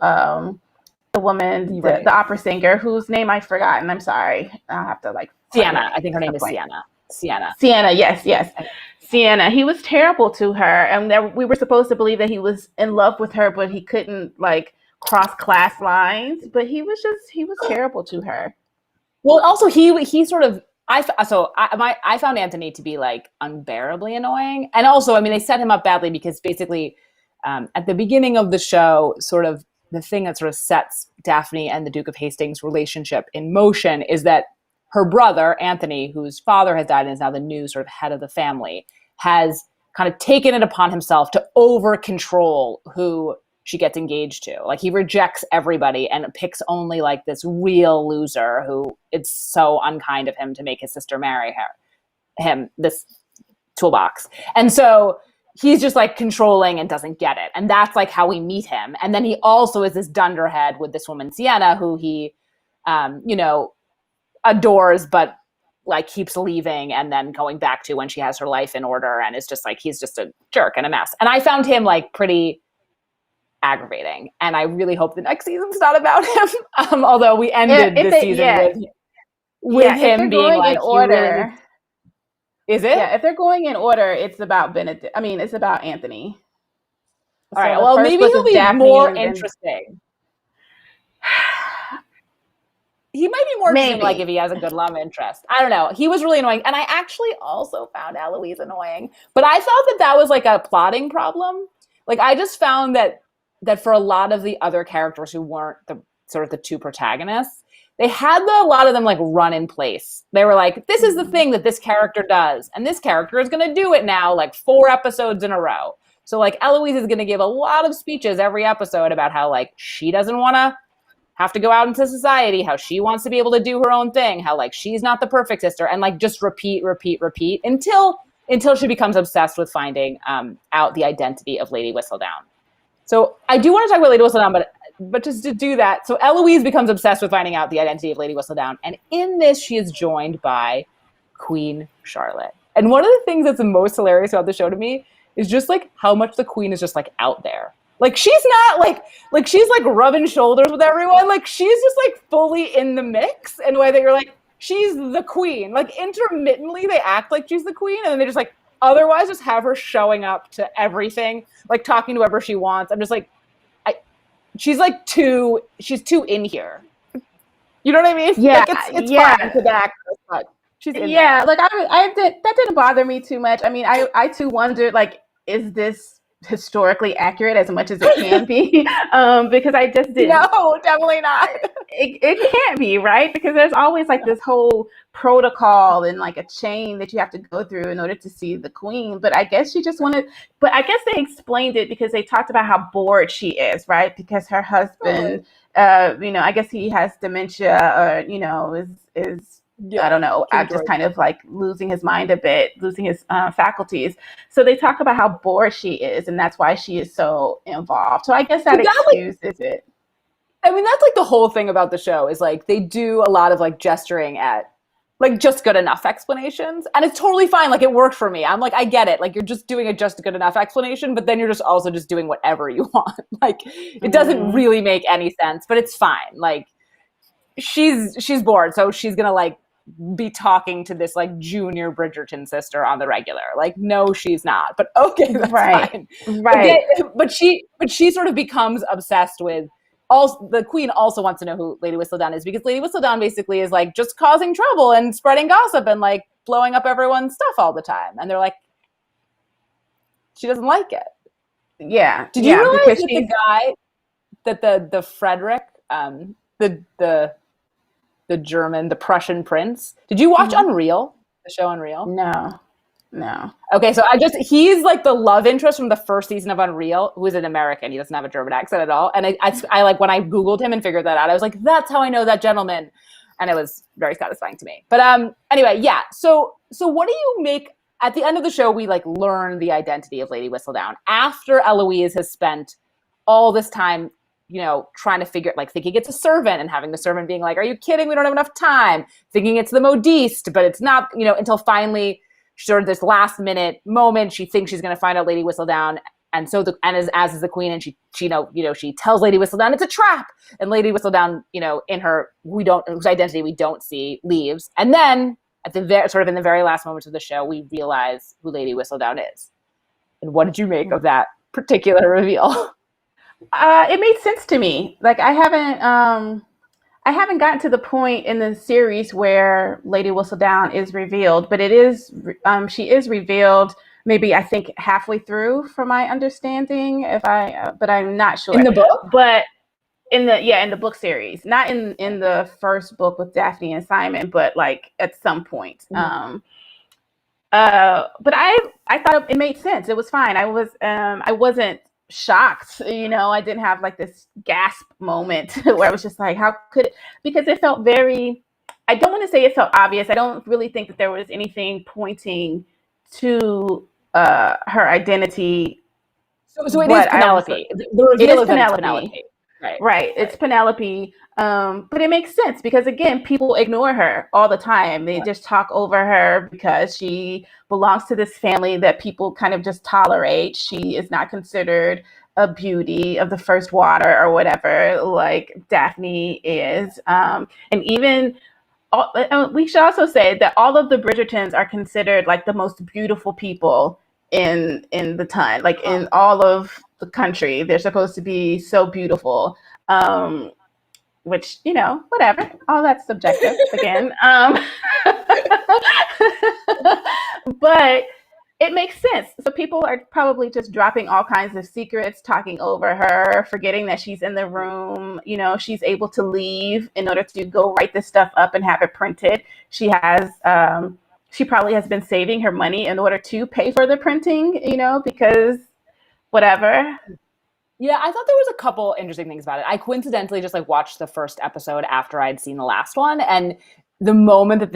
the woman, the opera singer, whose name I've forgotten. I'm sorry. I'll have to Sienna. I think her name is Sienna. Sienna, yes. Sienna. He was terrible to her. And we were supposed to believe that he was in love with her, but he couldn't cross class lines. But he was terrible to her. Well, also he sort of, I found Anthony to be unbearably annoying. And also, they set him up badly because basically at the beginning of the show, sort of the thing that sort of sets Daphne and the Duke of Hastings' relationship in motion is that her brother, Anthony, whose father has died and is now the new sort of head of the family, has kind of taken it upon himself to over control who she gets engaged to. Like, he rejects everybody and picks only like this real loser who it's so unkind of him to make his sister marry him, this toolbox. And so he's just like controlling and doesn't get it. And that's like how we meet him. And then he also is this dunderhead with this woman, Sienna, who he, adores, but like keeps leaving and then going back to when she has her life in order. And it's just like, he's just a jerk and a mess. And I found him like pretty aggravating. And I really hope the next season's not about him. Although we ended the season with him being like, in order. Really, is it? Yeah, if they're going in order, it's about Benedict. I mean, it's about Anthony. All right. Well, maybe he'll be Daphne more interesting. He might be more interesting, like, if he has a good love interest. I don't know. He was really annoying. And I actually also found Eloise annoying. But I thought that was like a plotting problem. Like, I just found that for a lot of the other characters who weren't the sort of the two protagonists, they had a lot of them like run in place. They were like, this is the thing that this character does. And this character is going to do it now like 4 episodes in a row. So like Eloise is going to give a lot of speeches every episode about how like she doesn't want to have to go out into society, how she wants to be able to do her own thing, how like she's not the perfect sister, and like just repeat until she becomes obsessed with finding out the identity of Lady Whistledown. So I do want to talk about Lady Whistledown, but just to do that, so Eloise becomes obsessed with finding out the identity of Lady Whistledown, and in this she is joined by Queen Charlotte. And one of the things that's the most hilarious about the show to me is just like how much the Queen is just like out there. Like, she's not like she's like rubbing shoulders with everyone. Like, she's just like fully in the mix in a way that you're like, she's the Queen. Like, intermittently they act like she's the Queen, and then they just like otherwise just have her showing up to everything, like talking to whoever she wants. I'm just like, she's too in here. You know what I mean? Yeah, like it's fine to the actress, but she's in there. Like I did, that didn't bother me too much. I mean, I too wondered, like, is this historically accurate as much as it can be? Because I just didn't. No, definitely not. It can't be, right? Because there's always like this whole protocol and like a chain that you have to go through in order to see the Queen. But I guess she just wanted, but I guess they explained it because they talked about how bored she is, right? Because her husband, I guess he has dementia, or, is I don't know, just kind of like losing his mind a bit, losing his faculties. So they talk about how bored she is, and that's why she is so involved. So I guess that excuses it. I mean, that's like the whole thing about the show is like they do a lot of like gesturing at like just good enough explanations, and it's totally fine. Like, it worked for me. I'm like, I get it. Like, you're just doing a just good enough explanation, but then you're just also just doing whatever you want. Like, it doesn't really make any sense, but it's fine. Like, she's bored, so she's gonna like be talking to this like junior Bridgerton sister on the regular. Like, no, she's not. But okay, that's fine. Right. But she sort of becomes obsessed with. Also, the Queen also wants to know who Lady Whistledown is, because Lady Whistledown basically is like just causing trouble and spreading gossip and like blowing up everyone's stuff all the time. And they're like, she doesn't like it. Yeah. Did you realize that the guy, that the Frederick, the German, the Prussian prince, did you watch Unreal, the show Unreal? No. Okay, so he's like the love interest from the first season of Unreal, who is an American. He doesn't have a German accent at all. And I like, when I Googled him and figured that out, I was like, that's how I know that gentleman. And it was very satisfying to me. But anyway, yeah. So what do you make, at the end of the show, we like learn the identity of Lady Whistledown after Eloise has spent all this time, trying to figure, like, thinking it's a servant and having the servant being like, are you kidding? We don't have enough time. Thinking it's the modiste, but it's not, until finally sort of this last minute moment, she thinks she's going to find out Lady Whistledown. And so as is the Queen, and she tells Lady Whistledown it's a trap. And Lady Whistledown, in her, whose identity we don't see, leaves. And then at the in the very last moments of the show, we realize who Lady Whistledown is. And what did you make of that particular reveal? It made sense to me. Like, I haven't gotten to the point in the series where Lady Whistledown is revealed, but she is revealed maybe I think halfway through, from my understanding. But I'm not sure. In the book? But in the book series, not in the first book with Daphne and Simon, but like at some point. But I thought it made sense. It was fine. I wasn't shocked. I didn't have like this gasp moment where I was just like, how could it? Because it felt very. I don't want to say it felt obvious. I don't really think that there was anything pointing to her identity. So it is Penelope. The reveal is Penelope. Right. It's Penelope. But it makes sense because, again, people ignore her all the time. They just talk over her because she belongs to this family that people kind of just tolerate. She is not considered a beauty of the first water or whatever, like Daphne is. And even we should also say that all of the Bridgertons are considered like the most beautiful people in the ton, like in all of the country. They're supposed to be so beautiful. Which, whatever, all that's subjective again. But it makes sense. So people are probably just dropping all kinds of secrets, talking over her, forgetting that she's in the room. She's able to leave in order to go write this stuff up and have it printed. She probably has been saving her money in order to pay for the printing, because whatever. Yeah, I thought there was a couple interesting things about it. I coincidentally just like watched the first episode after I'd seen the last one, and the moment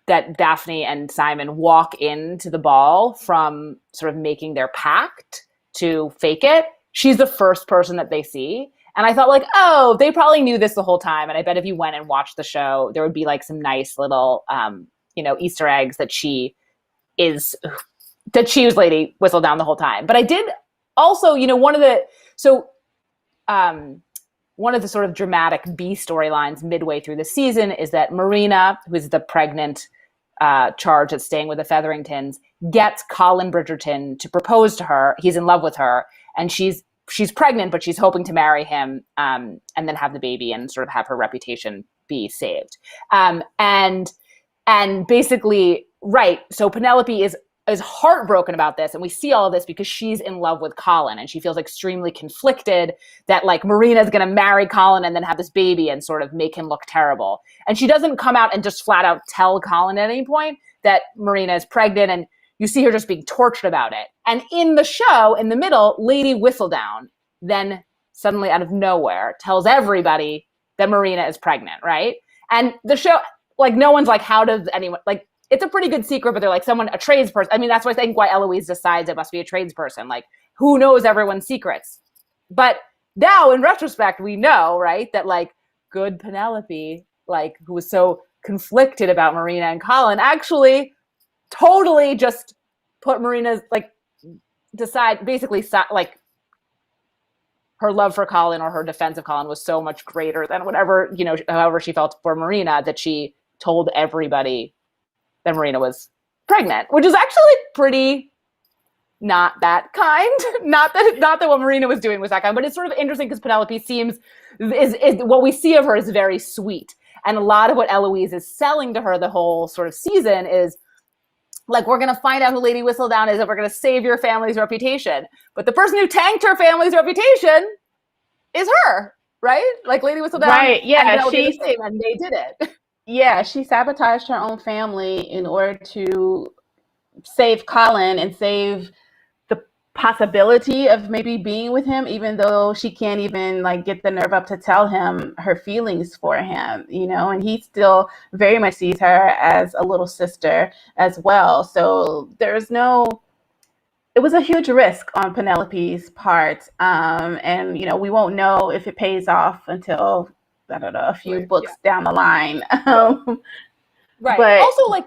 that Daphne and Simon walk into the ball from sort of making their pact to fake it, she's the first person that they see. And I thought like, oh, they probably knew this the whole time. And I bet if you went and watched the show, there would be like some nice little, Easter eggs that she was Lady Whistledown the whole time. But I did also, one of the sort of dramatic B storylines midway through the season is that Marina, who is the pregnant charge that's staying with the Featheringtons, gets Colin Bridgerton to propose to her. He's in love with her, and she's pregnant, but she's hoping to marry him and then have the baby and sort of have her reputation be saved. And basically, right. So Penelope is heartbroken about this, and we see all of this because she's in love with Colin, and she feels extremely conflicted that like Marina is going to marry Colin and then have this baby and sort of make him look terrible. And she doesn't come out and just flat out tell Colin at any point that Marina is pregnant, and you see her just being tortured about it. And in the show, in the middle, Lady Whistledown then suddenly out of nowhere tells everybody that Marina is pregnant, right? And the show, like, no one's like, how does anyone, like, it's a pretty good secret, but they're like a tradesperson. I mean, that's why I think why Eloise decides it must be a tradesperson. Like, who knows everyone's secrets? But now, in retrospect, we know, right, that like good Penelope, like who was so conflicted about Marina and Colin, actually totally just put Marina's like like her love for Colin or her defense of Colin was so much greater than whatever, however she felt for Marina, that she told everybody that Marina was pregnant, which is actually pretty not that kind. Not that what Marina was doing was that kind, but it's sort of interesting because Penelope is what we see of her is very sweet. And a lot of what Eloise is selling to her the whole sort of season is like, we're going to find out who Lady Whistledown is and we're going to save your family's reputation. But the person who tanked her family's reputation is her, right? Like Lady Whistledown. Right, yeah. And they did it. Yeah, she sabotaged her own family in order to save Colin and save the possibility of maybe being with him, even though she can't even like get the nerve up to tell him her feelings for him, and he still very much sees her as a little sister as well. So it was a huge risk on Penelope's part. And, we won't know if it pays off until I don't know, a few books down the line. Right. But also, like,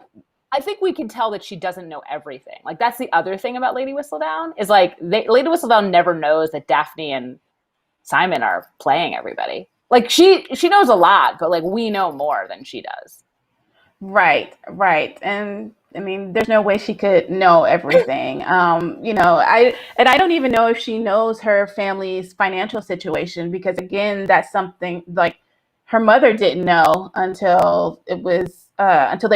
I think we can tell that she doesn't know everything. Like, that's the other thing about Lady Whistledown is like, Lady Whistledown never knows that Daphne and Simon are playing everybody. Like, she knows a lot, but like, we know more than she does. Right. And I mean, there's no way she could know everything. I don't even know if she knows her family's financial situation because, again, that's something like her mother didn't know until they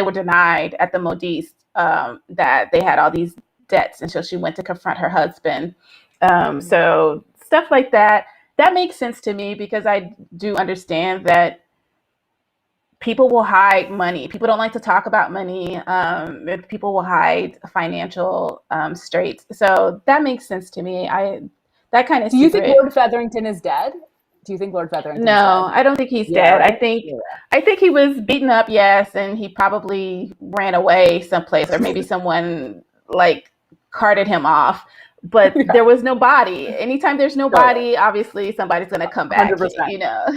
were denied at the Modiste, that they had all these debts until she went to confront her husband. So stuff like that makes sense to me, because I do understand that people will hide money. People don't like to talk about money. People will hide financial straits. So that makes sense to me. That kind of Do you think secret. Lord Featherington is dead? Do you think Lord Featherington's No, dead? I don't think he's Yeah, dead. right? I think he was beaten up, yes, and he probably ran away someplace, or maybe someone like carted him off. But Yeah. there was no body. Anytime there's no Yeah. body, obviously somebody's going to come back. 100%.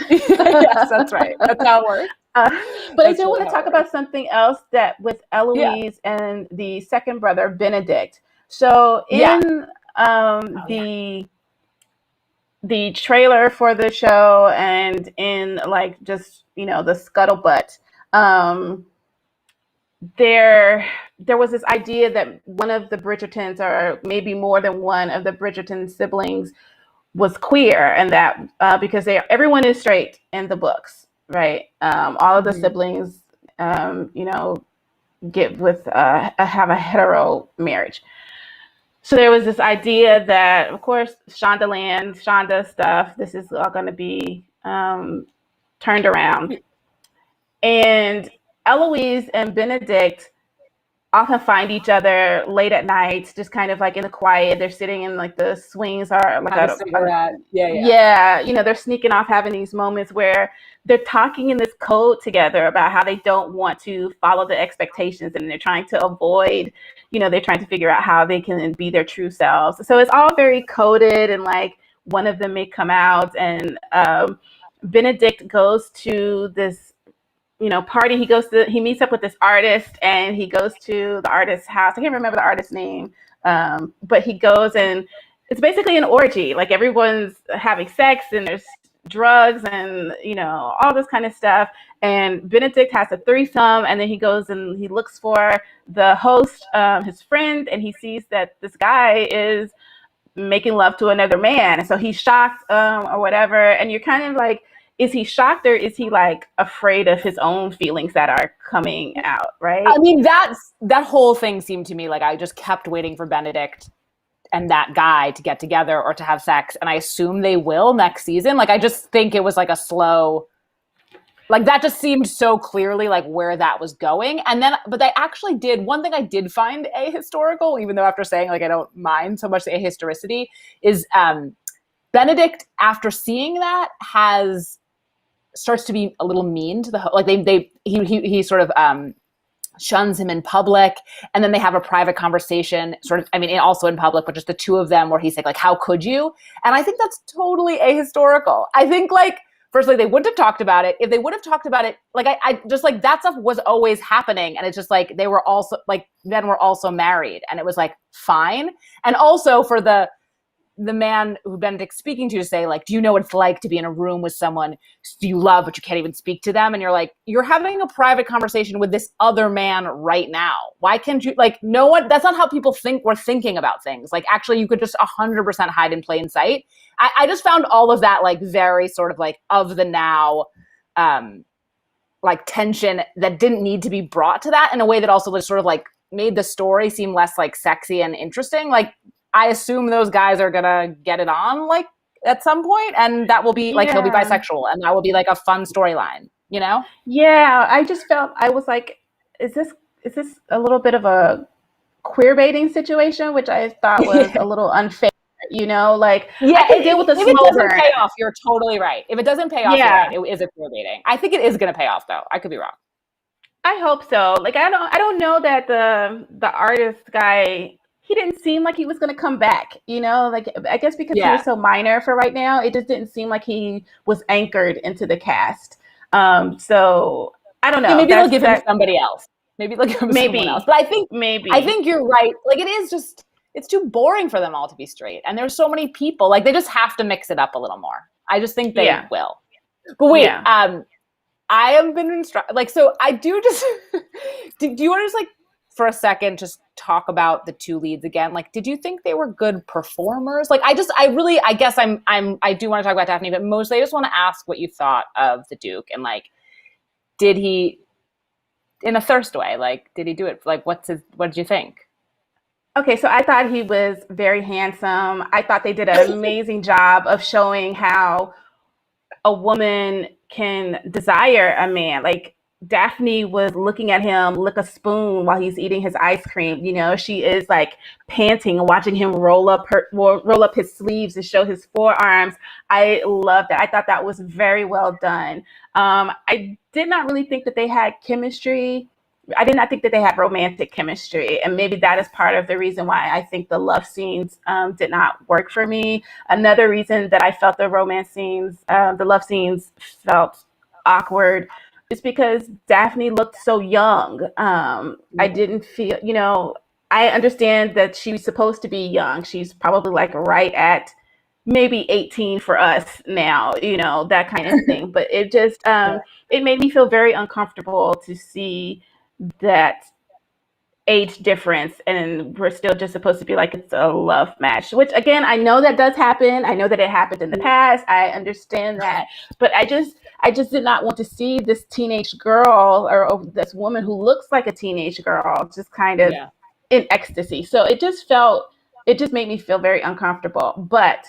Yes, that's right. That's how it works. But I do want to talk about something else that with Eloise and the second brother Benedict. So in the trailer for the show, and in like just the scuttlebutt, there was this idea that one of the Bridgertons, or maybe more than one of the Bridgerton siblings, was queer, and that because everyone is straight in the books, right? All of the siblings, get with have a hetero marriage. So there was this idea that, of course, Shonda stuff, this is all going to be turned around. And Eloise and Benedict often find each other late at night, just kind of like in the quiet. They're sitting in like the swings, or like a cigarette. They're sneaking off, having these moments where they're talking in this code together about how they don't want to follow the expectations, and they're trying to avoid, they're trying to figure out how they can be their true selves. So it's all very coded, and like one of them may come out, and Benedict goes to this party. He meets up with this artist, and he goes to the artist's house. I can't remember the artist's name, but he goes, and it's basically an orgy. Like everyone's having sex, and there's drugs, and all this kind of stuff. And Benedict has a threesome, and then he goes and he looks for the host, his friend, and he sees that this guy is making love to another man. And so he's shocked, or whatever. And you're kind of like, is he shocked, or is he like afraid of his own feelings that are coming out, right? I mean, that whole thing seemed to me like I just kept waiting for Benedict and that guy to get together or to have sex. And I assume they will next season. Like, I just think it was like a slow, like that just seemed so clearly like where that was going. And then, but they actually did, one thing I did find ahistorical, even though after saying like I don't mind so much the ahistoricity, is Benedict, after seeing that, starts to be a little mean to the like he sort of shuns him in public, and then they have a private conversation, sort of, I mean, also in public, but just the two of them, where he's like, how could you? And I think that's totally ahistorical. I think, like, firstly, they wouldn't have talked about it. If they would have talked about it, like, I just like that stuff was always happening, and it's just like they were also like men were also married, and it was like fine. And also for the man who Benedict's speaking to say, like, do you know what it's like to be in a room with someone you love, but you can't even speak to them? And you're like, you're having a private conversation with this other man right now. Why can't you, like, no one, that's not how people think we're thinking about things. Like, actually, you could just 100% hide in plain sight. I just found all of that, like, very sort of like of the now, like tension that didn't need to be brought to that in a way that also was sort of like made the story seem less like sexy and interesting. Like, I assume those guys are gonna get it on like at some point, and that will be like he'll be bisexual, and that will be like a fun storyline, Yeah, I just felt, I was like, is this a little bit of a queer baiting situation, which I thought was a little unfair, like I can deal with the if it doesn't pay off, you're totally right. If it doesn't pay off, you're right. It is a queer baiting. I think it is gonna pay off though. I could be wrong. I hope so. Like I don't know that the artist guy, he didn't seem like he was going to come back, like I guess because he was so minor for right now, it just didn't seem like he was anchored into the cast. So I don't know. Maybe they'll give him somebody else. Maybe they'll give him someone else. But I think you're right. Like it is just, it's too boring for them all to be straight. And there's so many people, like they just have to mix it up a little more. I just think they will. But wait, I have been instructed, like, so I do just, do you want to just like, for a second, just talk about the two leads again? Like, did you think they were good performers? Like, I do want to talk about Daphne, but mostly I just want to ask what you thought of the Duke, and like, did he, in a thirst way, like, did he do it? Like, what did you think? Okay, so I thought he was very handsome. I thought they did an amazing job of showing how a woman can desire a man. Like Daphne was looking at him lick a spoon while he's eating his ice cream. You know, she is like panting and watching him roll up his sleeves and show his forearms. I love that. I thought that was very well done. I did not really think that they had chemistry. I did not think that they had romantic chemistry, and maybe that is part of the reason why I think the love scenes did not work for me. Another reason that I felt the love scenes felt awkward, is because Daphne looked so young. I didn't feel, I understand that she's supposed to be young. She's probably like right at maybe 18 for us now, that kind of thing. But it just, it made me feel very uncomfortable to see that age difference, and we're still just supposed to be like it's a love match, which again, I know that does happen. I know that it happened in the past. I understand that, but I just did not want to see this teenage girl, or this woman who looks like a teenage girl, just kind of Yeah. in ecstasy. So it just made me feel very uncomfortable. But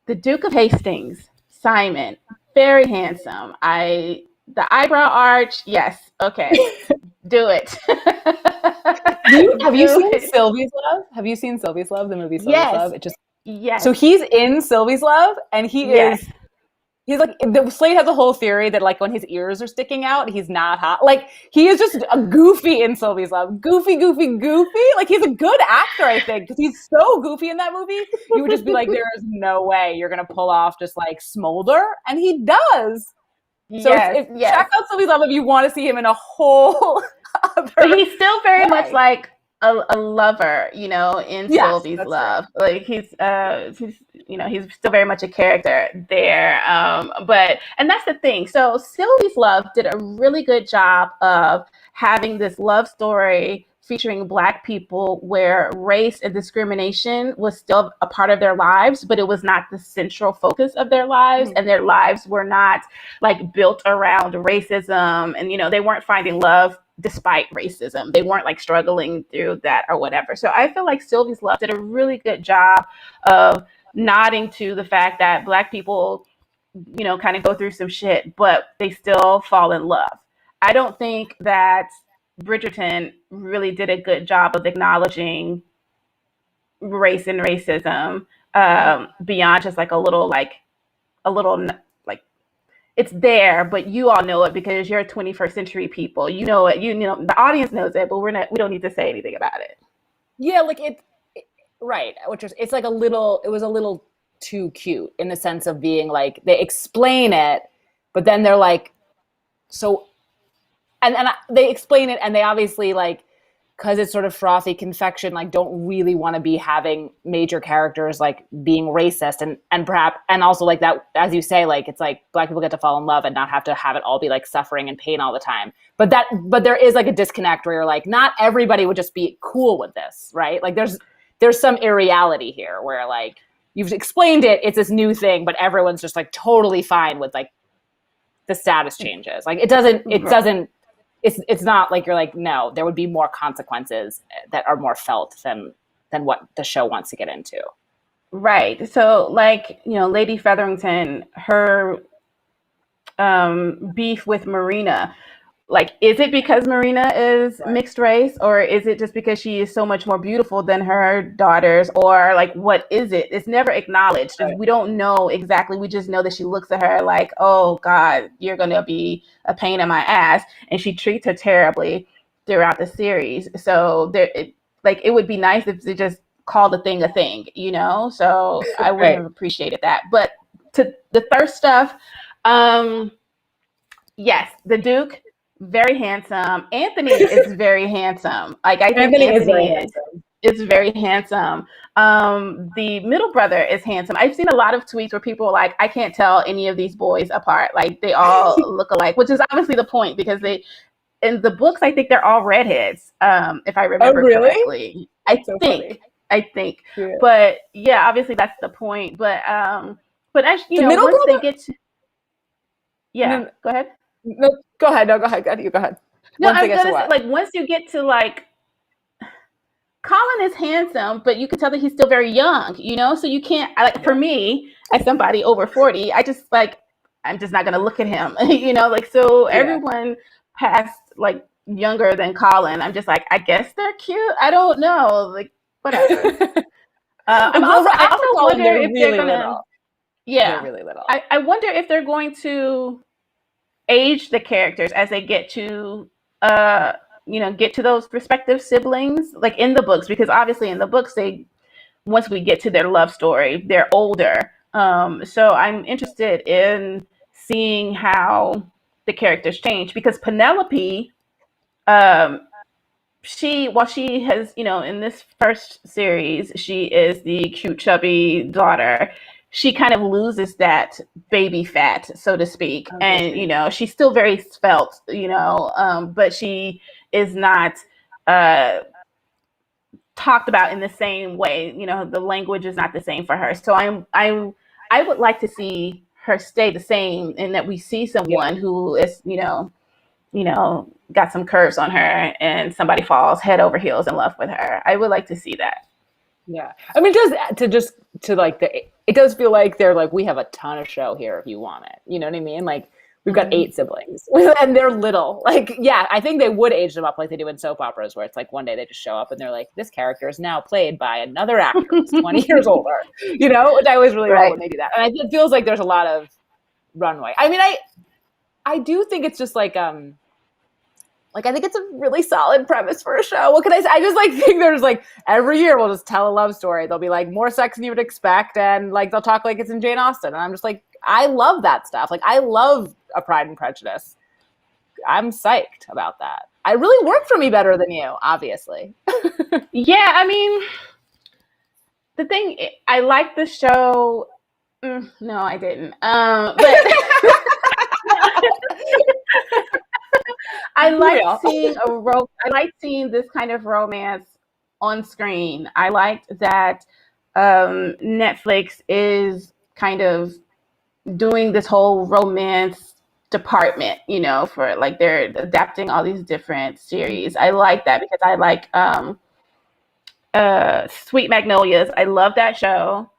the Duke of Hastings, Simon, very handsome. The eyebrow arch, yes, okay, do it. Have you Do seen it. Sylvie's Love? Have you seen Sylvie's Love, the movie Sylvie's Yes, Love? It just yes, so he's in Sylvie's Love, and yes. he's like the Slate has a whole theory that like when his ears are sticking out, he's not hot. Like he is just a goofy in Sylvie's Love, goofy, goofy, goofy. Like he's a good actor, I think, because he's so goofy in that movie. You would just be like, there is no way you're gonna pull off just like Smolder, and he does. So Yes, yes. check out Sylvie's Love if you want to see him in a whole other But he's still very much way. like a lover, in Yes, Sylvie's that's true. Love. Like he's still very much a character there. And that's the thing. So Sylvie's Love did a really good job of having this love story featuring Black people where race and discrimination was still a part of their lives, but it was not the central focus of their lives, Mhm. and their lives were not like built around racism, and they weren't finding love despite racism. They weren't like struggling through that or whatever. So I feel like Sylvie's Love did a really good job of nodding to the fact that Black people, kind of go through some shit, but they still fall in love. I don't think that Bridgerton really did a good job of acknowledging race and racism, beyond just like a little like it's there, but you all know it because you're 21st century people. You know it. The audience knows it, but we don't need to say anything about it. Yeah, like right, which is it's like it was a little too cute in the sense of being like they explain it, but then they're like so they explain it and they obviously like because it's sort of frothy confection, like don't really want to be having major characters like being racist and perhaps and also like that as you say, like it's like Black people get to fall in love and not have to have it all be like suffering and pain all the time. But there is like a disconnect where you're like, not everybody would just be cool with this, right? Like there's some irreality here where like you've explained it, it's this new thing, but everyone's just like totally fine with like the status changes. Like it doesn't it's not like you're like, no, there would be more consequences that are more felt than what the show wants to get into. Right. So, like, Lady Featherington, her beef with Marina, like, is it because Marina is Right. mixed race, or is it just because she is so much more beautiful than her daughters, or like, what is it? It's never acknowledged. Right. We don't know exactly. We just know that she looks at her like, oh God, you're going to be a pain in my ass. And she treats her terribly throughout the series. So it would be nice if they just called a thing, so I would Right. have appreciated that. But to the thirst stuff, um, yes, the Duke, very handsome. Anthony is very handsome. Like I think Anthony is very Anthony handsome. is very handsome. The middle brother is handsome. I've seen a lot of tweets where people are like, I can't tell any of these boys apart. Like they all look alike, which is obviously the point because they in the books I think they're all redheads. If I Oh, remember really? correctly. That's so funny. I think. Yeah. But yeah, obviously that's the point. But as The middle once they brother? get to yeah, No, go ahead. no, go ahead. No, go ahead. You go ahead. No, Once I they was get to gonna say what? like once you get to like Colin is handsome, but you can tell that he's still very young, so you can't, like, for me, as somebody over 40, I'm just not going to look at him, so everyone past, like, younger than Colin, I'm just like, I guess they're cute. I don't know, like, whatever. I also wonder if they're going to, they're really little. I wonder if they're going to age the characters as they get to get to those respective siblings, like in the books, because obviously in the books once we get to their love story, they're older. So I'm interested in seeing how the characters change, because Penelope, she has, in this first series, she is the cute chubby daughter. She kind of loses that baby fat, so to speak. And, she's still very svelte, but she is not talked about in the same way. The language is not the same for her. So I would like to see her stay the same, and that we see someone who is, got some curves on her and somebody falls head over heels in love with her. I would like to see that. Yeah. I mean, it does feel like they're like, we have a ton of show here if you want it. You know what I mean? Like, we've got 8 siblings and they're little. Like, yeah, I think they would age them up like they do in soap operas, where it's like one day they just show up and they're like, this character is now played by another actor who's 20 years older, which I always really love when they do that. And it feels like there's a lot of runway. I mean, I do think it's just like I think it's a really solid premise for a show. What can I say? I just think there's every year we'll just tell a love story. There'll be more sex than you would expect, and they'll talk like it's in Jane Austen. And I'm just like, I love that stuff. I love a Pride and Prejudice. I'm psyched about that. It really worked for me better than you, obviously. Yeah, I mean, the thing, I like the show. No, I didn't. But I like seeing this kind of romance on screen. I liked that Netflix is kind of doing this whole romance department, for they're adapting all these different series. I like that because I like Sweet Magnolias. I love that show.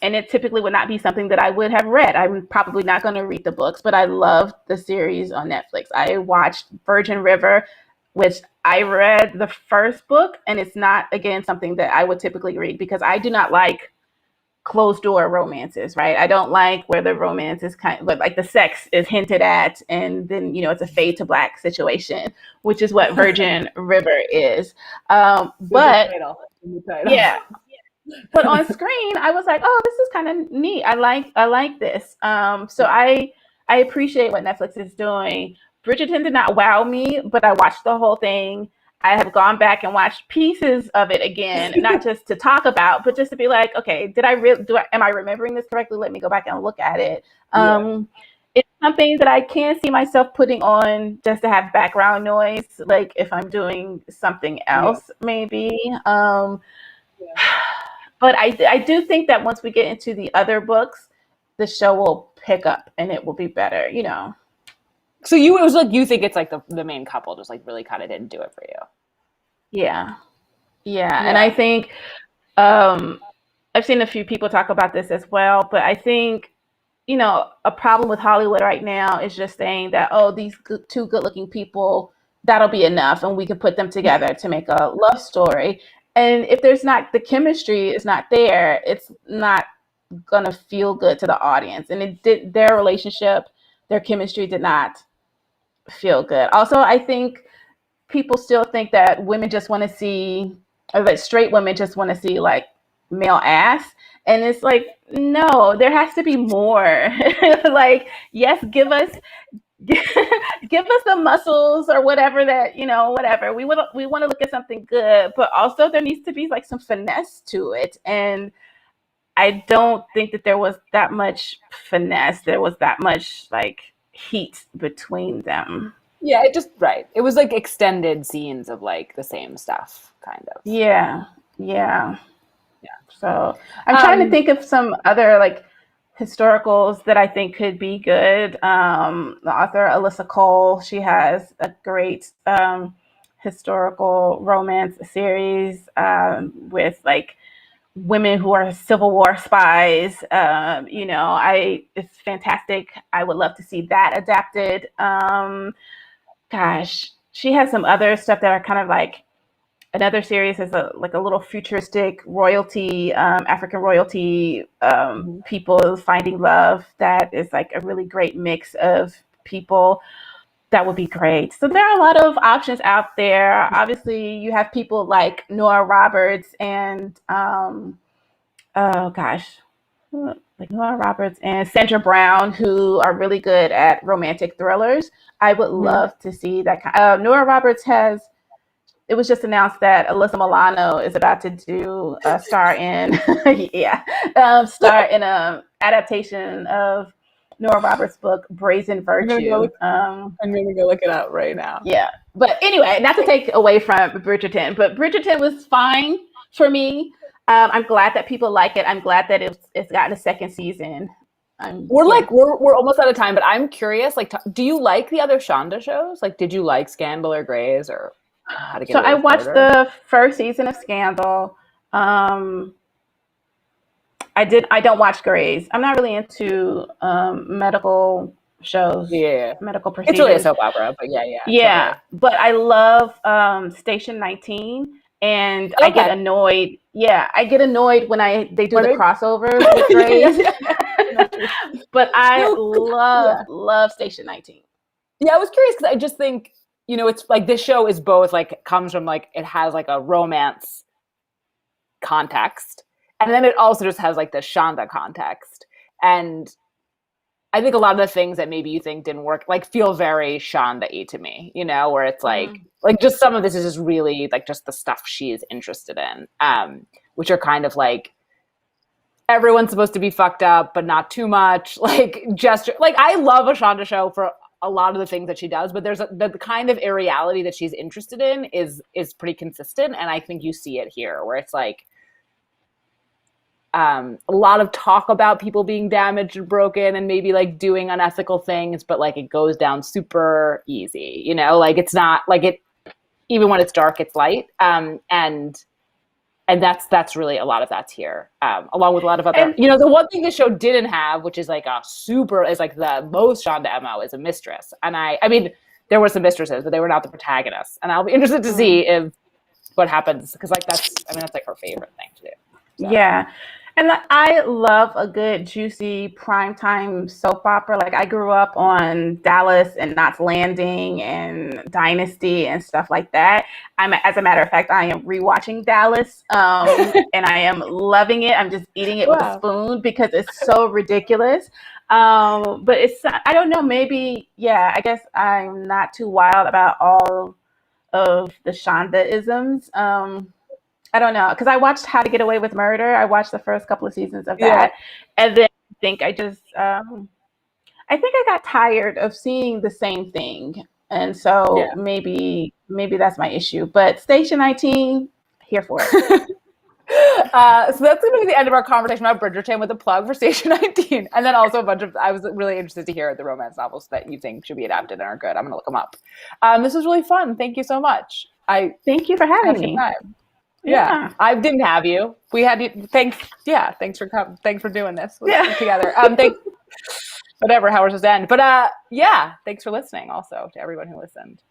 And it typically would not be something that I would have read. I'm probably not going to read the books, but I loved the series on Netflix. I watched Virgin River, which I read the first book, and it's not, again, something that I would typically read because I do not like closed door romances, right? I don't like where the romance is but the sex is hinted at, and then, it's a fade to black situation, which is what Virgin River is. But yeah. But on screen, I was like, oh, this is kind of neat. I like this. So I appreciate what Netflix is doing. Bridgerton did not wow me, but I watched the whole thing. I have gone back and watched pieces of it again, not just to talk about, but just to be like, okay, am I remembering this correctly? Let me go back and look at it. It's something that I can see myself putting on just to have background noise, like if I'm doing something else, maybe. But I do think that once we get into the other books, the show will pick up and it will be better, So it was you think it's the main couple just really kind of didn't do it for you. Yeah. And I think I've seen a few people talk about this as well, but I think, a problem with Hollywood right now is just saying that, oh, these two good looking people, that'll be enough. And we can put them together to make a love story. And if the chemistry is not there, it's not going to feel good to the audience. And their relationship, their chemistry did not feel good. Also, I think people still think that women just want to see, or that straight women just want to see male ass. And it's no, there has to be more. Yes, give us the muscles or whatever that, whatever. We want to look at something good, but also there needs to be some finesse to it. And I don't think that there was that much finesse. There was that much heat between them. Yeah, it was extended scenes of the same stuff, kind of. Yeah. So I'm trying to think of some other historicals that I think could be good. The author Alyssa Cole, she has a great historical romance series with like women who are Civil War spies. It's fantastic. I would love to see that adapted. Gosh, she has some other stuff that are kind of like another series is a little futuristic royalty, African royalty people finding love. That is like a really great mix of people. That would be great. So there are a lot of options out there. Obviously, you have people like Nora Roberts and like Nora Roberts and Sandra Brown, who are really good at romantic thrillers. I would love to see that. Nora Roberts it was just announced that Alyssa Milano is about to do a star in, star in a adaptation of Nora Roberts' book Brazen Virtue. I'm gonna go look it up right now. Yeah, but anyway, not to take away from Bridgerton, but Bridgerton was fine for me. I'm glad that people like it. I'm glad that it's gotten a second season. We're almost out of time, but I'm curious. Like, do you like the other Shonda shows? Like, did you like Scandal or Grey's or How to Get Away I with watched Murder? the first season of Scandal. I don't watch Grey's. I'm not really into medical shows. Yeah, Medical procedures. it's really a soap opera, but yeah. Yeah, Totally. but I love Station 19, and I get annoyed. Yeah, I get annoyed when they do the crossover with Grey's. But I love Station 19. Yeah, I was curious because I just think, it's like this show is both like comes from like it has like a romance context, and then it also just has like the Shonda context. And I think a lot of the things that maybe you think didn't work like feel very Shonda-y to me, where it's like just some of this is just really like just the stuff she's interested in, which are kind of like everyone's supposed to be fucked up, but not too much. Like gesture, like I love a Shonda show for a lot of the things that she does, but there's the kind of aeriality that she's interested in is pretty consistent, and I think you see it here, where it's like a lot of talk about people being damaged and broken and maybe like doing unethical things, but like it goes down super easy, like it's not like it, even when it's dark, it's light. And that's really a lot of that's here, along with a lot of other, the one thing the show didn't have, which is like is like the most Shonda MO is a mistress. And I mean, there were some mistresses, but they were not the protagonists. And I'll be interested to see if what happens, because like that's like her favorite thing to do. So. Yeah. And I love a good, juicy primetime soap opera. Like I grew up on Dallas and Knots Landing and Dynasty and stuff like that. As a matter of fact, I am rewatching Dallas, and I am loving it. I'm just eating it with a spoon because it's so ridiculous. But I don't know, maybe, I guess I'm not too wild about all of the Shonda-isms. I don't know, because I watched How to Get Away with Murder. I watched the first couple of seasons of that, and then I think I got tired of seeing the same thing, and so maybe that's my issue. But Station 19, here for it. So that's going to be the end of our conversation about Bridgerton, with a plug for Station 19, and then also I was really interested to hear the romance novels that you think should be adapted and are good. I'm going to look them up. This was really fun. Thank you so much. Thank you for having me. Yeah, I didn't have you. We had you. Thanks for coming. Thanks for doing this together. Whatever, how we're supposed to end. But thanks for listening also to everyone who listened.